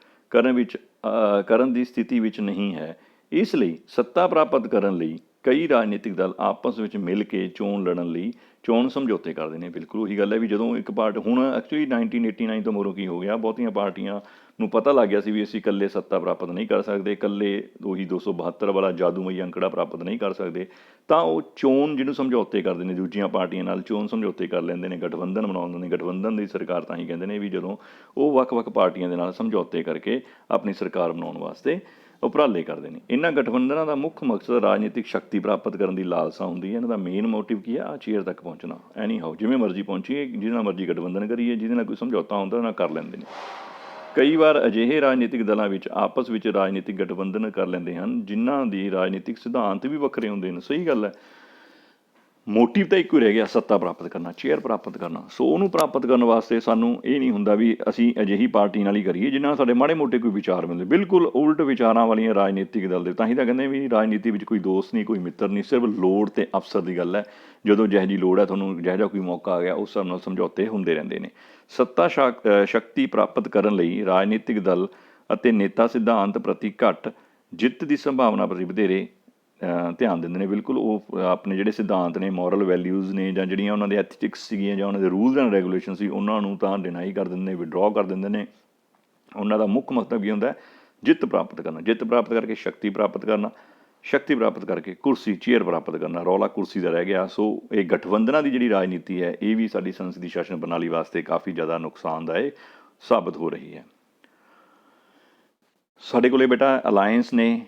ਕਰਨ ਦੀ ਸਥਿਤੀ ਵਿੱਚ ਨਹੀਂ ਹੈ, ਇਸ ਲਈ ਸੱਤਾ ਪ੍ਰਾਪਤ ਕਰਨ ਲਈ ਕਈ ਰਾਜਨੀਤਿਕ ਦਲ ਆਪਸ ਵਿੱਚ ਮਿਲ ਕੇ ਚੋਣ ਲੜਨ ਲਈ ਚੋਣ ਸਮਝੌਤੇ ਕਰਦੇ ਨੇ। ਬਿਲਕੁਲ ਉਹੀ ਗੱਲ ਹੈ ਵੀ ਜਦੋਂ ਇੱਕ ਪਾਰਟੀ, ਹੁਣ ਐਕਚੁਅਲੀ 1989 ਤੋਂ ਮਗਰੋਂ ਕੀ ਹੋ ਗਿਆ, ਬਹੁਤੀਆਂ ਪਾਰਟੀਆਂ ਨੂੰ ਪਤਾ ਲੱਗ ਗਿਆ ਸੀ ਵੀ ਅਸੀਂ ਇਕੱਲੇ ਸੱਤਾ ਪ੍ਰਾਪਤ ਨਹੀਂ ਕਰ ਸਕਦੇ, ਇਕੱਲੇ ਉਹੀ 272 ਵਾਲਾ ਜਾਦੂਮਈ ਅੰਕੜਾ ਪ੍ਰਾਪਤ ਨਹੀਂ ਕਰ ਸਕਦੇ, ਤਾਂ ਉਹ ਚੋਣ ਜਿਹਨੂੰ ਸਮਝੌਤੇ ਕਰਦੇ ਨੇ, ਦੂਜੀਆਂ ਪਾਰਟੀਆਂ ਨਾਲ ਚੋਣ ਸਮਝੌਤੇ ਕਰ ਲੈਂਦੇ ਨੇ, ਗਠਬੰਧਨ ਬਣਾਉਂਦੇ ਨੇ। ਗਠਬੰਧਨ ਦੀ ਸਰਕਾਰ ਤਾਂ ਹੀ ਕਹਿੰਦੇ ਨੇ ਵੀ ਜਦੋਂ ਉਹ ਵੱਖ-ਵੱਖ ਪਾਰਟੀਆਂ ਦੇ ਨਾਲ ਸਮਝੌਤੇ ਕਰਕੇ ਆਪਣੀ ਸਰਕਾਰ ਬਣਾਉਣ ਵਾਸਤੇ ਉਪਰਾਲੇ ਕਰਦੇ ਨੇ। ਇਹਨਾਂ ਗਠਬੰਧਨਾਂ ਦਾ ਮੁੱਖ ਮਕਸਦ ਰਾਜਨੀਤਿਕ ਸ਼ਕਤੀ ਪ੍ਰਾਪਤ ਕਰਨ ਦੀ ਲਾਲਸਾ ਹੁੰਦੀ ਹੈ। ਇਹਨਾਂ ਦਾ ਮੇਨ ਮੋਟਿਵ ਕੀ ਹੈ? ਚੇਅਰ ਤੱਕ ਪਹੁੰਚਣਾ। ਐਨੀ ਹਾਓ ਜਿਵੇਂ ਮਰਜ਼ੀ ਪਹੁੰਚੀਏ, ਜਿਹਦੇ ਨਾਲ ਮਰਜ਼ੀ ਗਠਬੰਧਨ ਕਰੀਏ, ਜਿਹਦੇ ਨਾਲ ਕੋਈ ਸਮਝੌਤਾ ਹੁੰਦਾ ਉਹਨਾਂ ਕਰ ਲੈਂਦੇ ਨੇ। ਕਈ ਵਾਰ ਅਜਿਹੇ ਰਾਜਨੀਤਿਕ ਦਲਾਂ ਵਿੱਚ ਆਪਸ ਵਿੱਚ ਰਾਜਨੀਤਿਕ ਗਠਬੰਧਨ ਕਰ ਲੈਂਦੇ ਹਨ ਜਿਨ੍ਹਾਂ ਦੀ ਰਾਜਨੀਤਿਕ ਸਿਧਾਂਤ ਵੀ ਵੱਖਰੇ ਹੁੰਦੇ ਨੇ। ਸਹੀ ਗੱਲ ਹੈ। ਮੋਟਿਵ ਤਾਂ ਇੱਕੋ ਹੀ ਰਹਿ ਗਿਆ, ਸੱਤਾ ਪ੍ਰਾਪਤ ਕਰਨਾ, ਚੇਅਰ ਪ੍ਰਾਪਤ ਕਰਨਾ। ਸੋ ਉਹਨੂੰ ਪ੍ਰਾਪਤ ਕਰਨ ਵਾਸਤੇ ਸਾਨੂੰ ਇਹ ਨਹੀਂ ਹੁੰਦਾ ਵੀ ਅਸੀਂ ਅਜਿਹੀ ਪਾਰਟੀ ਨਾਲ ਹੀ ਕਰੀਏ ਜਿਨ੍ਹਾਂ ਨਾਲ ਸਾਡੇ ਮਾੜੇ ਮੋਟੇ ਕੋਈ ਵਿਚਾਰ ਮਿਲਦੇ। ਬਿਲਕੁਲ ਉਲਟ ਵਿਚਾਰਾਂ ਵਾਲੀਆਂ ਰਾਜਨੀਤਿਕ ਦਲ ਦੇ, ਤਾਂ ਹੀ ਤਾਂ ਕਹਿੰਦੇ ਵੀ ਰਾਜਨੀਤੀ ਵਿੱਚ ਕੋਈ ਦੋਸਤ ਨਹੀਂ, ਕੋਈ ਮਿੱਤਰ ਨਹੀਂ, ਸਿਰਫ ਲੋੜ ਅਤੇ ਅਵਸਰ ਦੀ ਗੱਲ ਹੈ। ਜਦੋਂ ਜਿਹੋ ਜਿਹੀ ਲੋੜ ਹੈ, ਤੁਹਾਨੂੰ ਜਿਹੋ ਜਿਹਾ ਕੋਈ ਮੌਕਾ ਆ ਗਿਆ, ਉਸ ਹਿਸਾਬ ਨਾਲ ਸਮਝੌਤੇ ਹੁੰਦੇ ਰਹਿੰਦੇ ਨੇ। ਸੱਤਾ ਸ਼ਕਤੀ ਪ੍ਰਾਪਤ ਕਰਨ ਲਈ ਰਾਜਨੀਤਿਕ ਦਲ ਅਤੇ ਨੇਤਾ ਸਿਧਾਂਤ ਪ੍ਰਤੀ ਘੱਟ, ਜਿੱਤ ਦੀ ਸੰਭਾਵਨਾ ਪ੍ਰਤੀ ਵਧੇਰੇ ਧਿਆਨ ਦਿੰਦੇ ਨੇ। ਬਿਲਕੁਲ ਉਹ ਆਪਣੇ ਜਿਹੜੇ ਸਿਧਾਂਤ ਨੇ, ਮੋਰਲ ਵੈਲਿਊਜ਼ ਨੇ, ਜਾਂ ਜਿਹੜੀਆਂ ਉਹਨਾਂ ਦੇ ਐਥਿਕਸ ਸੀਗੀਆਂ, ਜਾਂ ਉਹਨਾਂ ਦੇ ਰੂਲਸ ਐਂਡ ਰੈਗੂਲੇਸ਼ਨ ਸੀ, ਉਹਨਾਂ ਨੂੰ ਤਾਂ ਡਿਨਾਈ ਕਰ ਦਿੰਦੇ ਨੇ, ਵਿਡਰਾਅ ਕਰ ਦਿੰਦੇ ਨੇ। ਉਹਨਾਂ ਦਾ ਮੁੱਖ ਮਕਸਦ ਕੀ ਹੁੰਦਾ? ਜਿੱਤ ਪ੍ਰਾਪਤ ਕਰਨਾ। ਜਿੱਤ ਪ੍ਰਾਪਤ ਕਰਕੇ ਸ਼ਕਤੀ ਪ੍ਰਾਪਤ ਕਰਨਾ, ਸ਼ਕਤੀ ਪ੍ਰਾਪਤ ਕਰਕੇ ਕੁਰਸੀ, ਚੇਅਰ ਪ੍ਰਾਪਤ ਕਰਨਾ। ਰੌਲਾ ਕੁਰਸੀ ਦਾ ਰਹਿ ਗਿਆ। ਸੋ ਇਹ ਗਠਬੰਧਨਾਂ ਦੀ ਜਿਹੜੀ ਰਾਜਨੀਤੀ ਹੈ, ਇਹ ਵੀ ਸਾਡੀ ਸੰਸਦੀ ਸ਼ਾਸਨ ਪ੍ਰਣਾਲੀ ਵਾਸਤੇ ਕਾਫੀ ਜ਼ਿਆਦਾ ਨੁਕਸਾਨਦਾਇਕ ਸਾਬਤ ਹੋ ਰਹੀ ਹੈ। ਸਾਡੇ ਕੋਲੇ ਬੇਟਾ ਅਲਾਇੰਸ ਨੇ,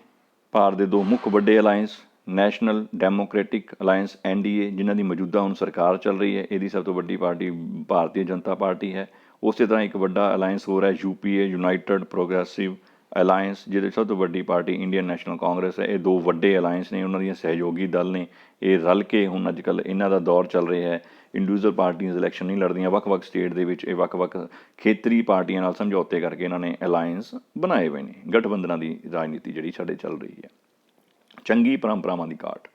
ਭਾਰਤ ਦੇ ਦੋ ਮੁੱਖ ਵੱਡੇ alliance, national democratic alliance NDA, ਜਿਨ੍ਹਾਂ ਦੀ ਮੌਜੂਦਾ ਹੁਣ ਸਰਕਾਰ ਚੱਲ ਰਹੀ ਹੈ। ਇਹਦੀ ਸਭ ਤੋਂ ਵੱਡੀ ਪਾਰਟੀ ਭਾਰਤੀ ਜਨਤਾ ਪਾਰਟੀ ਹੈ। ਉਸੇ ਤਰ੍ਹਾਂ ਇੱਕ ਵੱਡਾ ਅਲਾਇੰਸ ਹੋਰ ਹੈ UPA, ਯੂਨਾਈਟਿਡ ਪ੍ਰੋਗਰੈਸਿਵ ਅਲਾਇੰਸ, ਜਿਹਦੇ ਸਭ ਤੋਂ ਵੱਡੀ ਪਾਰਟੀ ਇੰਡੀਅਨ ਨੈਸ਼ਨਲ ਕਾਂਗਰਸ ਹੈ। ਇਹ ਦੋ ਵੱਡੇ ਅਲਾਇੰਸ ਨੇ, ਉਹਨਾਂ ਦੀਆਂ ਸਹਿਯੋਗੀ ਦਲ ਨੇ। ਇਹ ਰਲ ਕੇ ਹੁਣ ਅੱਜ ਕੱਲ੍ਹ ਇਹਨਾਂ ਦਾ ਦੌਰ ਚੱਲ ਰਿਹਾ ਹੈ। ਇੰਡੀਵਿਜੂਅਲ ਪਾਰਟੀਆਂ ਇਲੈਕਸ਼ਨ ਨਹੀਂ ਲੜਦੀਆਂ, ਵੱਖ-ਵੱਖ ਸਟੇਟ ਦੇ ਵਿੱਚ ਇਹ ਵੱਖ-ਵੱਖ ਖੇਤਰੀ ਪਾਰਟੀਆਂ ਨਾਲ ਸਮਝੌਤੇ ਕਰਕੇ ਇਹਨਾਂ ਨੇ ਅਲਾਇੰਸ ਬਣਾਏ ਹੋਏ ਨੇ। ਗਠਬੰਧਨਾਂ ਦੀ ਰਾਜਨੀਤੀ ਜਿਹੜੀ ਸਾਡੇ ਚੱਲ ਰਹੀ ਹੈ। ਚੰਗੀ ਪਰੰਪਰਾਵਾਂ ਦੀ ਘਾਟ।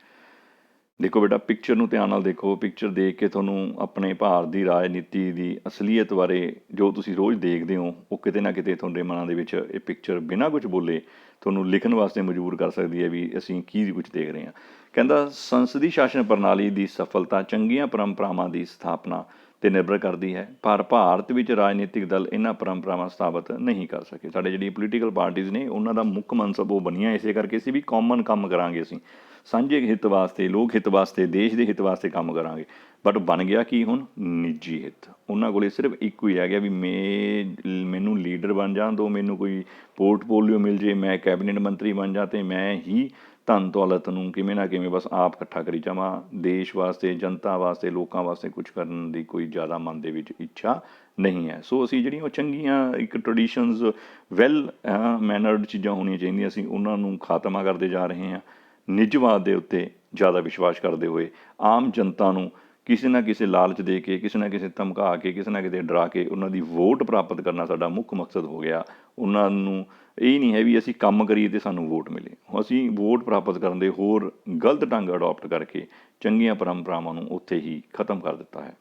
ਦੇਖੋ ਬੇਟਾ, ਪਿਕਚਰ ਨੂੰ ਧਿਆਨ ਨਾਲ ਦੇਖੋ। ਪਿਕਚਰ ਦੇਖ ਕੇ ਤੁਹਾਨੂੰ ਆਪਣੇ ਭਾਰਤ ਦੀ ਰਾਜਨੀਤੀ ਦੀ ਅਸਲੀਅਤ ਬਾਰੇ ਜੋ ਤੁਸੀਂ ਰੋਜ਼ ਦੇਖਦੇ ਹੋ, ਉਹ ਕਿਤੇ ਨਾ ਕਿਤੇ ਤੁਹਾਡੇ ਮਨਾਂ ਦੇ ਵਿੱਚ ਇਹ ਪਿਕਚਰ ਬਿਨਾਂ ਕੁਝ ਬੋਲੇ ਤੁਹਾਨੂੰ ਲਿਖਣ ਵਾਸਤੇ ਮਜਬੂਰ ਕਰ ਸਕਦੀ ਹੈ ਵੀ ਅਸੀਂ ਕੀ ਕੁਝ ਦੇਖ ਰਹੇ ਹਾਂ। ਕਹਿੰਦਾ ਸੰਸਦੀ ਸ਼ਾਸਨ ਪ੍ਰਣਾਲੀ ਦੀ ਸਫਲਤਾ ਚੰਗੀਆਂ ਪਰੰਪਰਾਵਾਂ ਦੀ ਸਥਾਪਨਾ 'ਤੇ ਨਿਰਭਰ ਕਰਦੀ ਹੈ, ਪਰ ਭਾਰਤ ਵਿੱਚ ਰਾਜਨੀਤਿਕ ਦਲ ਇਹਨਾਂ ਪਰੰਪਰਾਵਾਂ ਸਥਾਪਿਤ ਨਹੀਂ ਕਰ ਸਕੇ। ਸਾਡੇ ਜਿਹੜੀ ਪੋਲੀਟੀਕਲ ਪਾਰਟੀਜ਼ ਨੇ, ਉਹਨਾਂ ਦਾ ਮੁੱਖ ਮਨਸਬ ਉਹ ਬਣੀਆਂ ਇਸੇ ਕਰਕੇ ਸੀ ਵੀ ਕਾਮਨ ਕੰਮ ਕਰਾਂਗੇ, ਅਸੀਂ ਸਾਂਝੇ ਹਿੱਤ ਵਾਸਤੇ, ਲੋਕ ਹਿੱਤ ਵਾਸਤੇ, ਦੇਸ਼ ਦੇ ਹਿੱਤ ਵਾਸਤੇ ਕੰਮ ਕਰਾਂਗੇ। ਬਟ ਬਣ ਗਿਆ ਕੀ ਹੁਣ? ਨਿੱਜੀ ਹਿੱਤ। ਉਹਨਾਂ ਕੋਲ ਸਿਰਫ ਇੱਕੋ ਹੀ ਰਹਿ ਗਿਆ ਵੀ ਮੈਨੂੰ ਲੀਡਰ ਬਣ ਜਾਣ ਦਿਓ, ਮੈਨੂੰ ਕੋਈ ਪੋਰਟਫੋਲੀਓ ਮਿਲ ਜੇ, ਮੈਂ ਕੈਬਨਿਟ ਮੰਤਰੀ ਬਣ ਜਾ ਅਤੇ ਮੈਂ ਹੀ ਧਨ ਦੌਲਤ ਨੂੰ ਕਿਵੇਂ ਨਾ ਕਿਵੇਂ ਬਸ ਆਪ ਇਕੱਠਾ ਕਰੀ ਜਾਵਾਂ। ਦੇਸ਼ ਵਾਸਤੇ, ਜਨਤਾ ਵਾਸਤੇ, ਲੋਕਾਂ ਵਾਸਤੇ ਕੁਝ ਕਰਨ ਦੀ ਕੋਈ ਜ਼ਿਆਦਾ ਮਨ ਦੇ ਵਿੱਚ ਇੱਛਾ ਨਹੀਂ ਹੈ। ਸੋ ਅਸੀਂ ਜਿਹੜੀਆਂ ਉਹ ਚੰਗੀਆਂ ਇੱਕ ਟਰਡੀਸ਼ਨਸ, ਵੈਲ ਮੈਨਰਡ ਚੀਜ਼ਾਂ ਹੋਣੀਆਂ ਚਾਹੀਦੀਆਂ, ਅਸੀਂ ਉਹਨਾਂ ਨੂੰ ਖਾਤਮਾ ਕਰਦੇ ਜਾ ਰਹੇ ਹਾਂ। ਨਿੱਜਵਾਦ ਦੇ ਉੱਤੇ ਜ਼ਿਆਦਾ ਵਿਸ਼ਵਾਸ ਕਰਦੇ ਹੋਏ ਆਮ ਜਨਤਾ ਨੂੰ ਕਿਸੇ ਨਾ ਕਿਸੇ ਲਾਲਚ ਦੇ ਕੇ, ਕਿਸੇ ਨਾ ਕਿਸੇ ਧਮਕਾ ਕੇ, ਕਿਸੇ ਨਾ ਕਿਤੇ ਡਰਾ ਕੇ ਉਹਨਾਂ ਦੀ ਵੋਟ ਪ੍ਰਾਪਤ ਕਰਨਾ ਸਾਡਾ ਮੁੱਖ ਮਕਸਦ ਹੋ ਗਿਆ। ਉਹਨਾਂ ਨੂੰ ਇਹ ਨਹੀਂ ਹੈ ਵੀ ਅਸੀਂ ਕੰਮ ਕਰੀਏ ਅਤੇ ਸਾਨੂੰ ਵੋਟ ਮਿਲੇ। ਅਸੀਂ ਵੋਟ ਪ੍ਰਾਪਤ ਕਰਨ ਦੇ ਹੋਰ ਗਲਤ ਢੰਗ ਅਡੋਪਟ ਕਰਕੇ ਚੰਗੀਆਂ ਪਰੰਪਰਾਵਾਂ ਨੂੰ ਉੱਥੇ ਹੀ ਖਤਮ ਕਰ ਦਿੱਤਾ ਹੈ।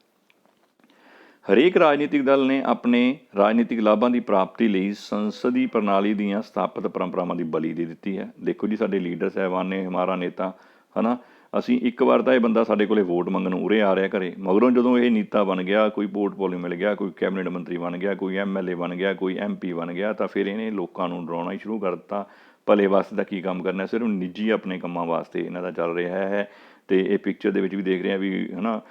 ਹਰੇਕ ਰਾਜਨੀਤਿਕ ਦਲ ਨੇ ਆਪਣੇ ਰਾਜਨੀਤਿਕ ਲਾਭਾਂ ਦੀ ਪ੍ਰਾਪਤੀ ਲਈ ਸੰਸਦੀ ਪ੍ਰਣਾਲੀ ਦੀਆਂ ਸਥਾਪਿਤ ਪਰੰਪਰਾਵਾਂ ਦੀ ਬਲੀ ਦੇ ਦਿੱਤੀ ਹੈ। ਦੇਖੋ ਜੀ, ਸਾਡੇ ਲੀਡਰ ਸਾਹਿਬਾਨ ਨੇ, ਹਮਾਰਾ ਨੇਤਾ, ਹੈ ਨਾ, ਅਸੀਂ ਇੱਕ ਵਾਰ ਤਾਂ ਇਹ ਬੰਦਾ ਸਾਡੇ ਕੋਲੇ ਵੋਟ ਮੰਗਣ ਉਰੇ ਆ ਰਿਹਾ ਘਰੇ, ਮਗਰੋਂ ਜਦੋਂ ਇਹ ਨੇਤਾ ਬਣ ਗਿਆ, ਕੋਈ ਪੋਰਟਫੋਲੀਓ ਮਿਲ ਗਿਆ, ਕੋਈ ਕੈਬਨਿਟ ਮੰਤਰੀ ਬਣ ਗਿਆ, ਕੋਈ MLA ਬਣ ਗਿਆ, ਕੋਈ MP ਬਣ ਗਿਆ, ਤਾਂ ਫਿਰ ਇਹਨੇ ਲੋਕਾਂ ਨੂੰ ਡਰਾਉਣਾ ਹੀ ਸ਼ੁਰੂ ਕਰ ਦਿੱਤਾ। ਭਲੇ ਵਾਸਤੇ ਦਾ ਕੀ ਕੰਮ ਕਰਨਾ, ਸਿਰਫ ਨਿੱਜੀ ਆਪਣੇ ਕੰਮਾਂ ਵਾਸਤੇ ਇਹਨਾਂ ਦਾ ਚੱਲ ਰਿਹਾ ਹੈ। ਅਤੇ ਇਹ ਪਿਕਚਰ ਦੇ ਵਿੱਚ ਵੀ ਦੇਖ ਰਹੇ ਹਾਂ ਵੀ, ਹੈ ਨਾ,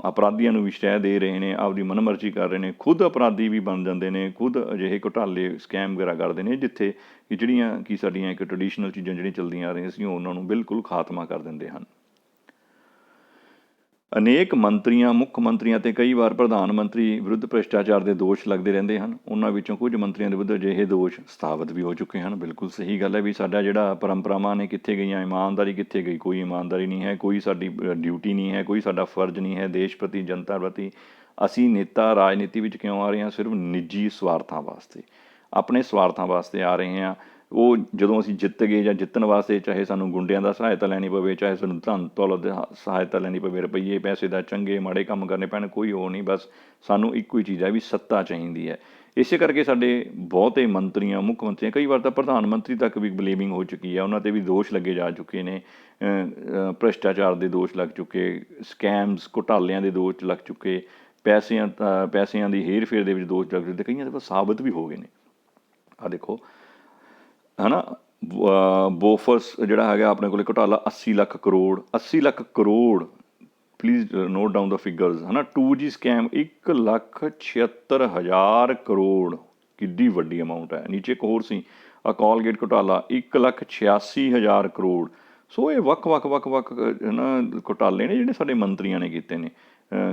ਅਪਰਾਧੀਆਂ ਨੂੰ ਵੀ ਸ਼ਹਿ ਦੇ ਰਹੇ ਨੇ, ਆਪਦੀ ਮਨਮਰਜ਼ੀ ਕਰ ਰਹੇ ਨੇ, ਖੁਦ ਅਪਰਾਧੀ ਵੀ ਬਣ ਜਾਂਦੇ ਨੇ, ਖੁਦ ਅਜਿਹੇ ਘੁਟਾਲੇ, ਸਕੈਮ ਵਗੈਰਾ ਕਰਦੇ ਨੇ, ਜਿੱਥੇ ਕਿ ਜਿਹੜੀਆਂ ਕਿ ਸਾਡੀਆਂ ਇੱਕ ਟਰਡੀਸ਼ਨਲ ਚੀਜ਼ਾਂ ਜਿਹੜੀਆਂ ਚੱਲਦੀਆਂ ਆ ਰਹੀਆਂ ਸੀ, ਉਹਨਾਂ ਨੂੰ ਬਿਲਕੁਲ ਖਾਤਮਾ ਕਰ ਦਿੰਦੇ ਹਨ। ਅਨੇਕ ਮੰਤਰੀਆਂ, ਮੁੱਖ ਮੰਤਰੀਆਂ ਅਤੇ ਕਈ ਵਾਰ ਪ੍ਰਧਾਨ ਮੰਤਰੀ ਵਿਰੁੱਧ ਭ੍ਰਿਸ਼ਟਾਚਾਰ ਦੇ ਦੋਸ਼ ਲੱਗਦੇ ਰਹਿੰਦੇ ਹਨ। ਉਹਨਾਂ ਵਿੱਚੋਂ ਕੁਝ ਮੰਤਰੀਆਂ ਦੇ ਵਿਰੁੱਧ ਅਜਿਹੇ ਦੋਸ਼ ਸਥਾਪਿਤ ਵੀ ਹੋ ਚੁੱਕੇ ਹਨ। ਬਿਲਕੁਲ ਸਹੀ ਗੱਲ ਹੈ ਵੀ ਸਾਡਾ ਜਿਹੜਾ ਪਰੰਪਰਾਵਾਂ ਨੇ ਕਿੱਥੇ ਗਈਆਂ, ਇਮਾਨਦਾਰੀ ਕਿੱਥੇ ਗਈ? ਕੋਈ ਇਮਾਨਦਾਰੀ ਨਹੀਂ ਹੈ, ਕੋਈ ਸਾਡੀ ਡਿਊਟੀ ਨਹੀਂ ਹੈ, ਕੋਈ ਸਾਡਾ ਫਰਜ਼ ਨਹੀਂ ਹੈ ਦੇਸ਼ ਪ੍ਰਤੀ, ਜਨਤਾ ਪ੍ਰਤੀ। ਅਸੀਂ ਨੇਤਾ ਰਾਜਨੀਤੀ ਵਿੱਚ ਕਿਉਂ ਆ ਰਹੇ ਹਾਂ? ਸਿਰਫ ਨਿੱਜੀ ਸਵਾਰਥਾਂ ਵਾਸਤੇ, ਆਪਣੇ ਸਵਾਰਥਾਂ ਵਾਸਤੇ ਆ ਰਹੇ ਹਾਂ। ਉਹ ਜਦੋਂ ਅਸੀਂ ਜਿੱਤ ਗਏ ਜਾਂ ਜਿੱਤਣ ਵਾਸਤੇ ਚਾਹੇ ਸਾਨੂੰ ਗੁੰਡਿਆਂ ਦਾ ਸਹਾਇਤਾ ਲੈਣੀ ਪਵੇ, ਚਾਹੇ ਸਾਨੂੰ ਧਨ ਦੌਲਤ ਦੀ ਸਹਾਇਤਾ ਲੈਣੀ ਪਵੇ, ਰੁਪਈਏ ਪੈਸੇ ਦਾ, ਚੰਗੇ ਮਾੜੇ ਕੰਮ ਕਰਨੇ ਪੈਣ, ਕੋਈ ਉਹ ਨਹੀਂ। ਬਸ ਸਾਨੂੰ ਇੱਕੋ ਹੀ ਚੀਜ਼ ਹੈ ਵੀ ਸੱਤਾ ਚਾਹੀਦੀ ਹੈ। ਇਸੇ ਕਰਕੇ ਸਾਡੇ ਬਹੁਤੇ ਮੰਤਰੀਆਂ, ਮੁੱਖ ਮੰਤਰੀਆਂ, ਕਈ ਵਾਰ ਤਾਂ ਪ੍ਰਧਾਨ ਮੰਤਰੀ ਤੱਕ ਵੀ ਬਲੇਮਿੰਗ ਹੋ ਚੁੱਕੀ ਹੈ, ਉਹਨਾਂ 'ਤੇ ਵੀ ਦੋਸ਼ ਲੱਗੇ ਜਾ ਚੁੱਕੇ ਨੇ। ਭ੍ਰਿਸ਼ਟਾਚਾਰ ਦੇ ਦੋਸ਼ ਲੱਗ ਚੁੱਕੇ, ਸਕੈਮਸ, ਘੁਟਾਲਿਆਂ ਦੇ ਦੋਸ਼ ਲੱਗ ਚੁੱਕੇ, ਪੈਸਿਆਂ ਦੀ ਹੇਰ ਫੇਰ ਦੇ ਵਿੱਚ ਦੋਸ਼ ਲੱਗ ਚੁੱਕੇ, ਕਈਆਂ ਦੇ ਸਾਬਤ ਵੀ ਹੋ ਗਏ ਨੇ। ਆਹ ਦੇਖੋ, ਹੈ ਨਾ, ਬੋਫਰਸ ਜਿਹੜਾ ਹੈਗਾ ਆਪਣੇ ਕੋਲ ਘੁਟਾਲਾ 80 lakh crore, 80 lakh crore, please note down the figures, ਹੈ ਨਾ। 2G ਸਕੈਮ 1,76,000 ਕਰੋੜ, ਕਿੱਡੀ ਵੱਡੀ ਅਮਾਊਂਟ ਹੈ। ਨੀਚੇ ਇੱਕ ਹੋਰ ਸੀ, ਕੋਲਗੇਟ ਘੁਟਾਲਾ 1,86,000 ਕਰੋੜ। ਸੋ ਇਹ ਵੱਖ ਹੈ ਨਾ ਘੁਟਾਲੇ ਨੇ ਜਿਹੜੇ ਸਾਡੇ ਮੰਤਰੀਆਂ ਨੇ ਕੀਤੇ ਨੇ।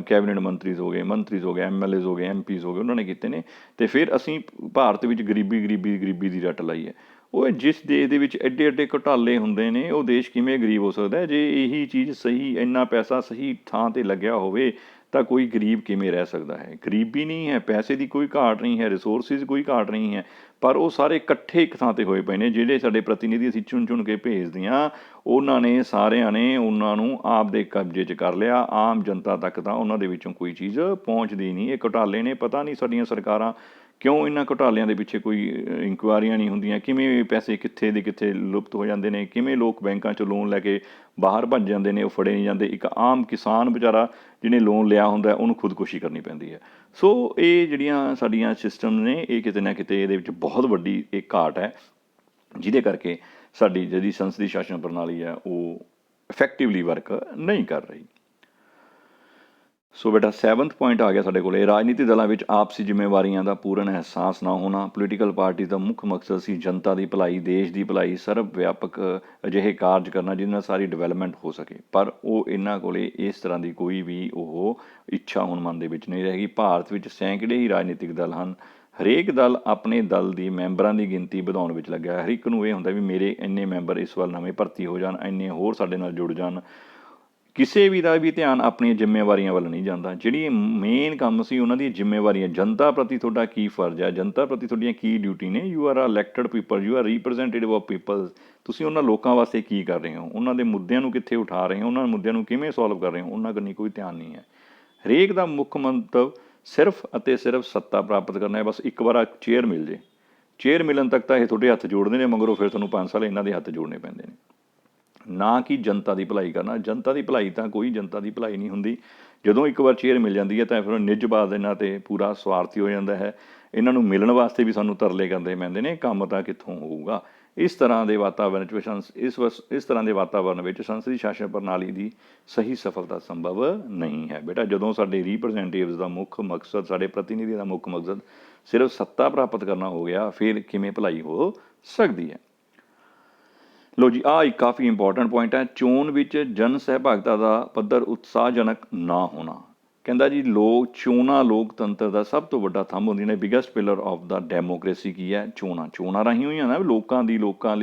ਕੈਬਨਿਟ ਮੰਤਰੀਜ਼ ਹੋ ਗਏ, MLAs ਹੋ ਗਏ, MPs ਹੋ ਗਏ, ਉਹਨਾਂ ਨੇ ਕੀਤੇ ਨੇ। ਅਤੇ ਫਿਰ ਅਸੀਂ ਭਾਰਤ ਵਿੱਚ ਗਰੀਬੀ ਦੀ ਰੱਟ ਲਾਈ ਹੈ। ਉਹ ਜਿਸ ਦੇਸ਼ ਦੇ ਵਿੱਚ ਐਡੇ ਐਡੇ ਘੁਟਾਲੇ ਹੁੰਦੇ ਨੇ, ਉਹ ਦੇਸ਼ ਕਿਵੇਂ ਗਰੀਬ ਹੋ ਸਕਦਾ ਹੈ? ਜੇ ਇਹੀ ਚੀਜ਼ ਸਹੀ, ਇੰਨਾ ਪੈਸਾ ਸਹੀ ਥਾਂ 'ਤੇ ਲੱਗਿਆ ਹੋਵੇ ਤਾਂ ਕੋਈ ਗਰੀਬ ਕਿਵੇਂ ਰਹਿ ਸਕਦਾ ਹੈ? ਗਰੀਬੀ ਨਹੀਂ ਹੈ, ਪੈਸੇ ਦੀ ਕੋਈ ਘਾਟ ਨਹੀਂ ਹੈ, ਰਿਸੋਰਸਿਸ ਕੋਈ ਘਾਟ ਨਹੀਂ ਹੈ, ਪਰ ਉਹ ਸਾਰੇ ਇਕੱਠੇ ਇੱਕ ਥਾਂ 'ਤੇ ਹੋਏ ਪਏ ਨੇ। ਜਿਹੜੇ ਸਾਡੇ ਪ੍ਰਤੀਨਿਧੀ ਅਸੀਂ ਚੁਣ ਚੁਣ ਕੇ ਭੇਜਦੇ ਹਾਂ, ਉਹਨਾਂ ਨੇ ਸਾਰਿਆਂ ਨੇ ਉਹਨਾਂ ਨੂੰ ਆਪ ਦੇ ਕਬਜ਼ੇ 'ਚ ਕਰ ਲਿਆ। ਆਮ ਜਨਤਾ ਤੱਕ ਤਾਂ ਉਹਨਾਂ ਦੇ ਵਿੱਚੋਂ ਕੋਈ ਚੀਜ਼ ਪਹੁੰਚਦੀ ਨਹੀਂ। ਇਹ ਘੁਟਾਲੇ ਨੇ, ਪਤਾ ਨਹੀਂ ਸਾਡੀਆਂ ਸਰਕਾਰਾਂ ਕਿਉਂ ਇਹਨਾਂ ਘੁਟਾਲਿਆਂ ਦੇ ਪਿੱਛੇ ਕੋਈ ਇਨਕੁਆਇਰੀਆਂ ਨਹੀਂ ਹੁੰਦੀਆਂ, ਕਿਵੇਂ ਪੈਸੇ ਕਿੱਥੇ ਦੇ ਕਿੱਥੇ ਲੁਪਤ ਹੋ ਜਾਂਦੇ ਨੇ, ਕਿਵੇਂ ਲੋਕ ਬੈਂਕਾਂ 'ਚੋਂ ਲੋਨ ਲੈ ਕੇ ਬਾਹਰ ਭੱਜ ਜਾਂਦੇ ਨੇ, ਉਹ ਫੜੇ ਨਹੀਂ ਜਾਂਦੇ। ਇੱਕ ਆਮ ਕਿਸਾਨ ਵਿਚਾਰਾ ਜਿਹਨੇ ਲੋਨ ਲਿਆ ਹੁੰਦਾ, ਉਹਨੂੰ ਖੁਦਕੁਸ਼ੀ ਕਰਨੀ ਪੈਂਦੀ ਹੈ। ਸੋ ਇਹ ਜਿਹੜੀਆਂ ਸਾਡੀਆਂ ਸਿਸਟਮ ਨੇ, ਇਹ ਕਿਤੇ ਨਾ ਕਿਤੇ ਇਹਦੇ ਵਿੱਚ ਬਹੁਤ ਵੱਡੀ ਇੱਕ ਘਾਟ ਹੈ, ਜਿਹਦੇ ਕਰਕੇ ਸਾਡੀ ਜਿਹੜੀ ਸੰਸਦੀ ਸ਼ਾਸਨ ਪ੍ਰਣਾਲੀ ਹੈ ਉਹ ਇਫੈਕਟਿਵਲੀ ਵਰਕ ਨਹੀਂ ਕਰ ਰਹੀ। ਸੋ ਬੇਟਾ 7th ਪੁਆਇੰਟ ਆ ਗਿਆ ਸਾਡੇ ਕੋਲ, ਰਾਜਨੀਤਿਕ ਦਲਾਂ ਵਿੱਚ ਆਪਸੀ ਜ਼ਿੰਮੇਵਾਰੀਆਂ ਦਾ ਪੂਰਨ ਅਹਿਸਾਸ ਨਾ ਹੋਣਾ। ਪੋਲੀਟੀਕਲ ਪਾਰਟੀ ਦਾ ਮੁੱਖ ਮਕਸਦ ਸੀ ਜਨਤਾ ਦੀ ਭਲਾਈ, ਦੇਸ਼ ਦੀ ਭਲਾਈ, ਸਰਵ ਵਿਆਪਕ ਅਜਿਹੇ ਕਾਰਜ ਕਰਨਾ ਜਿਹਦੇ ਨਾਲ ਸਾਰੀ ਡਿਵੈਲਪਮੈਂਟ ਹੋ ਸਕੇ, ਪਰ ਉਹ ਇਹਨਾਂ ਕੋਲੇ ਇਸ ਤਰ੍ਹਾਂ ਦੀ ਕੋਈ ਵੀ ਉਹ ਇੱਛਾ ਹੁਣ ਮਨ ਦੇ ਵਿੱਚ ਨਹੀਂ ਰਹੇਗੀ। ਭਾਰਤ ਵਿੱਚ ਸੈਂਕੜੇ ਹੀ ਰਾਜਨੀਤਿਕ ਦਲ ਹਨ। ਹਰੇਕ ਦਲ ਆਪਣੇ ਦਲ ਦੀ ਮੈਂਬਰਾਂ ਦੀ ਗਿਣਤੀ ਵਧਾਉਣ ਵਿੱਚ ਲੱਗਿਆ। ਹਰ ਇੱਕ ਨੂੰ ਇਹ ਹੁੰਦਾ ਵੀ ਮੇਰੇ ਇੰਨੇ ਮੈਂਬਰ ਇਸ ਵੱਲ ਨਵੇਂ ਭਰਤੀ ਹੋ ਜਾਣ, ਇੰਨੇ ਹੋਰ ਸਾਡੇ ਨਾਲ ਜੁੜ ਜਾਣ। ਕਿਸੇ ਵੀ ਦਾ ਵੀ ਧਿਆਨ ਆਪਣੀਆਂ ਜ਼ਿੰਮੇਵਾਰੀਆਂ ਵੱਲ ਨਹੀਂ ਜਾਂਦਾ। ਜਿਹੜੀ ਮੇਨ ਕੰਮ ਸੀ ਉਹਨਾਂ ਦੀਆਂ ਜ਼ਿੰਮੇਵਾਰੀਆਂ, ਜਨਤਾ ਪ੍ਰਤੀ ਤੁਹਾਡਾ ਕੀ ਫਰਜ਼ ਹੈ, ਜਨਤਾ ਪ੍ਰਤੀ ਤੁਹਾਡੀਆਂ ਕੀ ਡਿਊਟੀ ਨੇ। You are elected people, you are representative of people. ਤੁਸੀਂ ਉਹਨਾਂ ਲੋਕਾਂ ਵਾਸਤੇ ਕੀ ਕਰ ਰਹੇ ਹੋ, ਉਹਨਾਂ ਦੇ ਮੁੱਦਿਆਂ ਨੂੰ ਕਿੱਥੇ ਉਠਾ ਰਹੇ ਹੋ, ਉਹਨਾਂ ਮੁੱਦਿਆਂ ਨੂੰ ਕਿਵੇਂ ਸੋਲਵ ਕਰ ਰਹੇ ਹੋ, ਉਹਨਾਂ ਕੰਨੀ ਕੋਈ ਧਿਆਨ ਨਹੀਂ ਹੈ। ਹਰੇਕ ਦਾ ਮੁੱਖ ਮੰਤਵ ਸਿਰਫ ਅਤੇ ਸਿਰਫ ਸੱਤਾ ਪ੍ਰਾਪਤ ਕਰਨਾ ਹੈ। ਬਸ ਇੱਕ ਵਾਰ ਚੇਅਰ ਮਿਲ ਜੇ, ਚੇਅਰ ਮਿਲਣ ਤੱਕ ਤਾਂ ਇਹ ਤੁਹਾਡੇ ਹੱਥ ਜੋੜਦੇ ਨੇ, ਮਗਰੋਂ ਫਿਰ ਤੁਹਾਨੂੰ 5 ਸਾਲ ਇਹਨਾਂ ਦੇ ਹੱਥ ਜੋੜਨੇ ਪੈਂਦੇ ਨੇ, ਨਾ ਕਿ ਜਨਤਾ ਦੀ ਭਲਾਈ ਕਰਨਾ। ਜਨਤਾ ਦੀ ਭਲਾਈ ਤਾਂ ਕੋਈ ਜਨਤਾ ਦੀ ਭਲਾਈ ਨਹੀਂ ਹੁੰਦੀ। ਜਦੋਂ ਇੱਕ ਵਾਰ ਚੇਅਰ ਮਿਲ ਜਾਂਦੀ ਹੈ ਤਾਂ ਫਿਰ ਨਿੱਜਵਾਦ ਇਹਨਾਂ 'ਤੇ ਪੂਰਾ ਸਵਾਰਥੀ ਹੋ ਜਾਂਦਾ ਹੈ। ਇਹਨਾਂ ਨੂੰ ਮਿਲਣ ਵਾਸਤੇ ਵੀ ਸਾਨੂੰ ਤਰਲੇ ਕਰਨੇ ਪੈਂਦੇ ਨੇ, ਕੰਮ ਤਾਂ ਕਿੱਥੋਂ ਹੋਊਗਾ। ਇਸ ਤਰ੍ਹਾਂ ਦੇ ਵਾਤਾਵਰਨ 'ਚ ਇਸ ਤਰ੍ਹਾਂ ਦੇ ਵਾਤਾਵਰਨ ਵਿੱਚ ਸੰਸਦੀ ਸ਼ਾਸਨ ਪ੍ਰਣਾਲੀ ਦੀ ਸਹੀ ਸਫਲਤਾ ਸੰਭਵ ਨਹੀਂ ਹੈ। ਬੇਟਾ ਜਦੋਂ ਸਾਡੇ ਰਿਪਰੈਜ਼ੈਂਟੇਟਿਵਸ ਦਾ ਮੁੱਖ ਮਕਸਦ, ਸਾਡੇ ਪ੍ਰਤੀਨਿਧੀ ਦਾ ਮੁੱਖ ਮਕਸਦ ਸਿਰਫ ਸੱਤਾ ਪ੍ਰਾਪਤ ਕਰਨਾ ਹੋ ਗਿਆ, ਫਿਰ ਕਿਵੇਂ ਭਲਾਈ ਹੋ ਸਕਦੀ ਹੈ। ਲੋ ਜੀ, ਆਹ ਇੱਕ ਕਾਫੀ ਇੰਪੋਰਟੈਂਟ ਪੁਆਇੰਟ ਹੈ। ਚੋਣ ਵਿੱਚ ਜਨ ਸਹਿਭਾਗਤਾ ਦਾ ਪੱਧਰ ਉਤਸ਼ਾਹਜਨਕ ਨਾ ਹੋਣਾ। ਕਹਿੰਦਾ ਜੀ ਚੋਣਾਂ ਲੋਕਤੰਤਰ ਦਾ ਸਭ ਤੋਂ ਵੱਡਾ ਥੰਮ ਹੁੰਦੀਆਂ ਨੇ। Biggest pillar of the democracy ਕੀ ਹੈ? ਚੋਣਾਂ ਰਾਹੀਂ ਹੋਈਆਂ ਨਾ, ਲੋਕਾਂ ਲਈ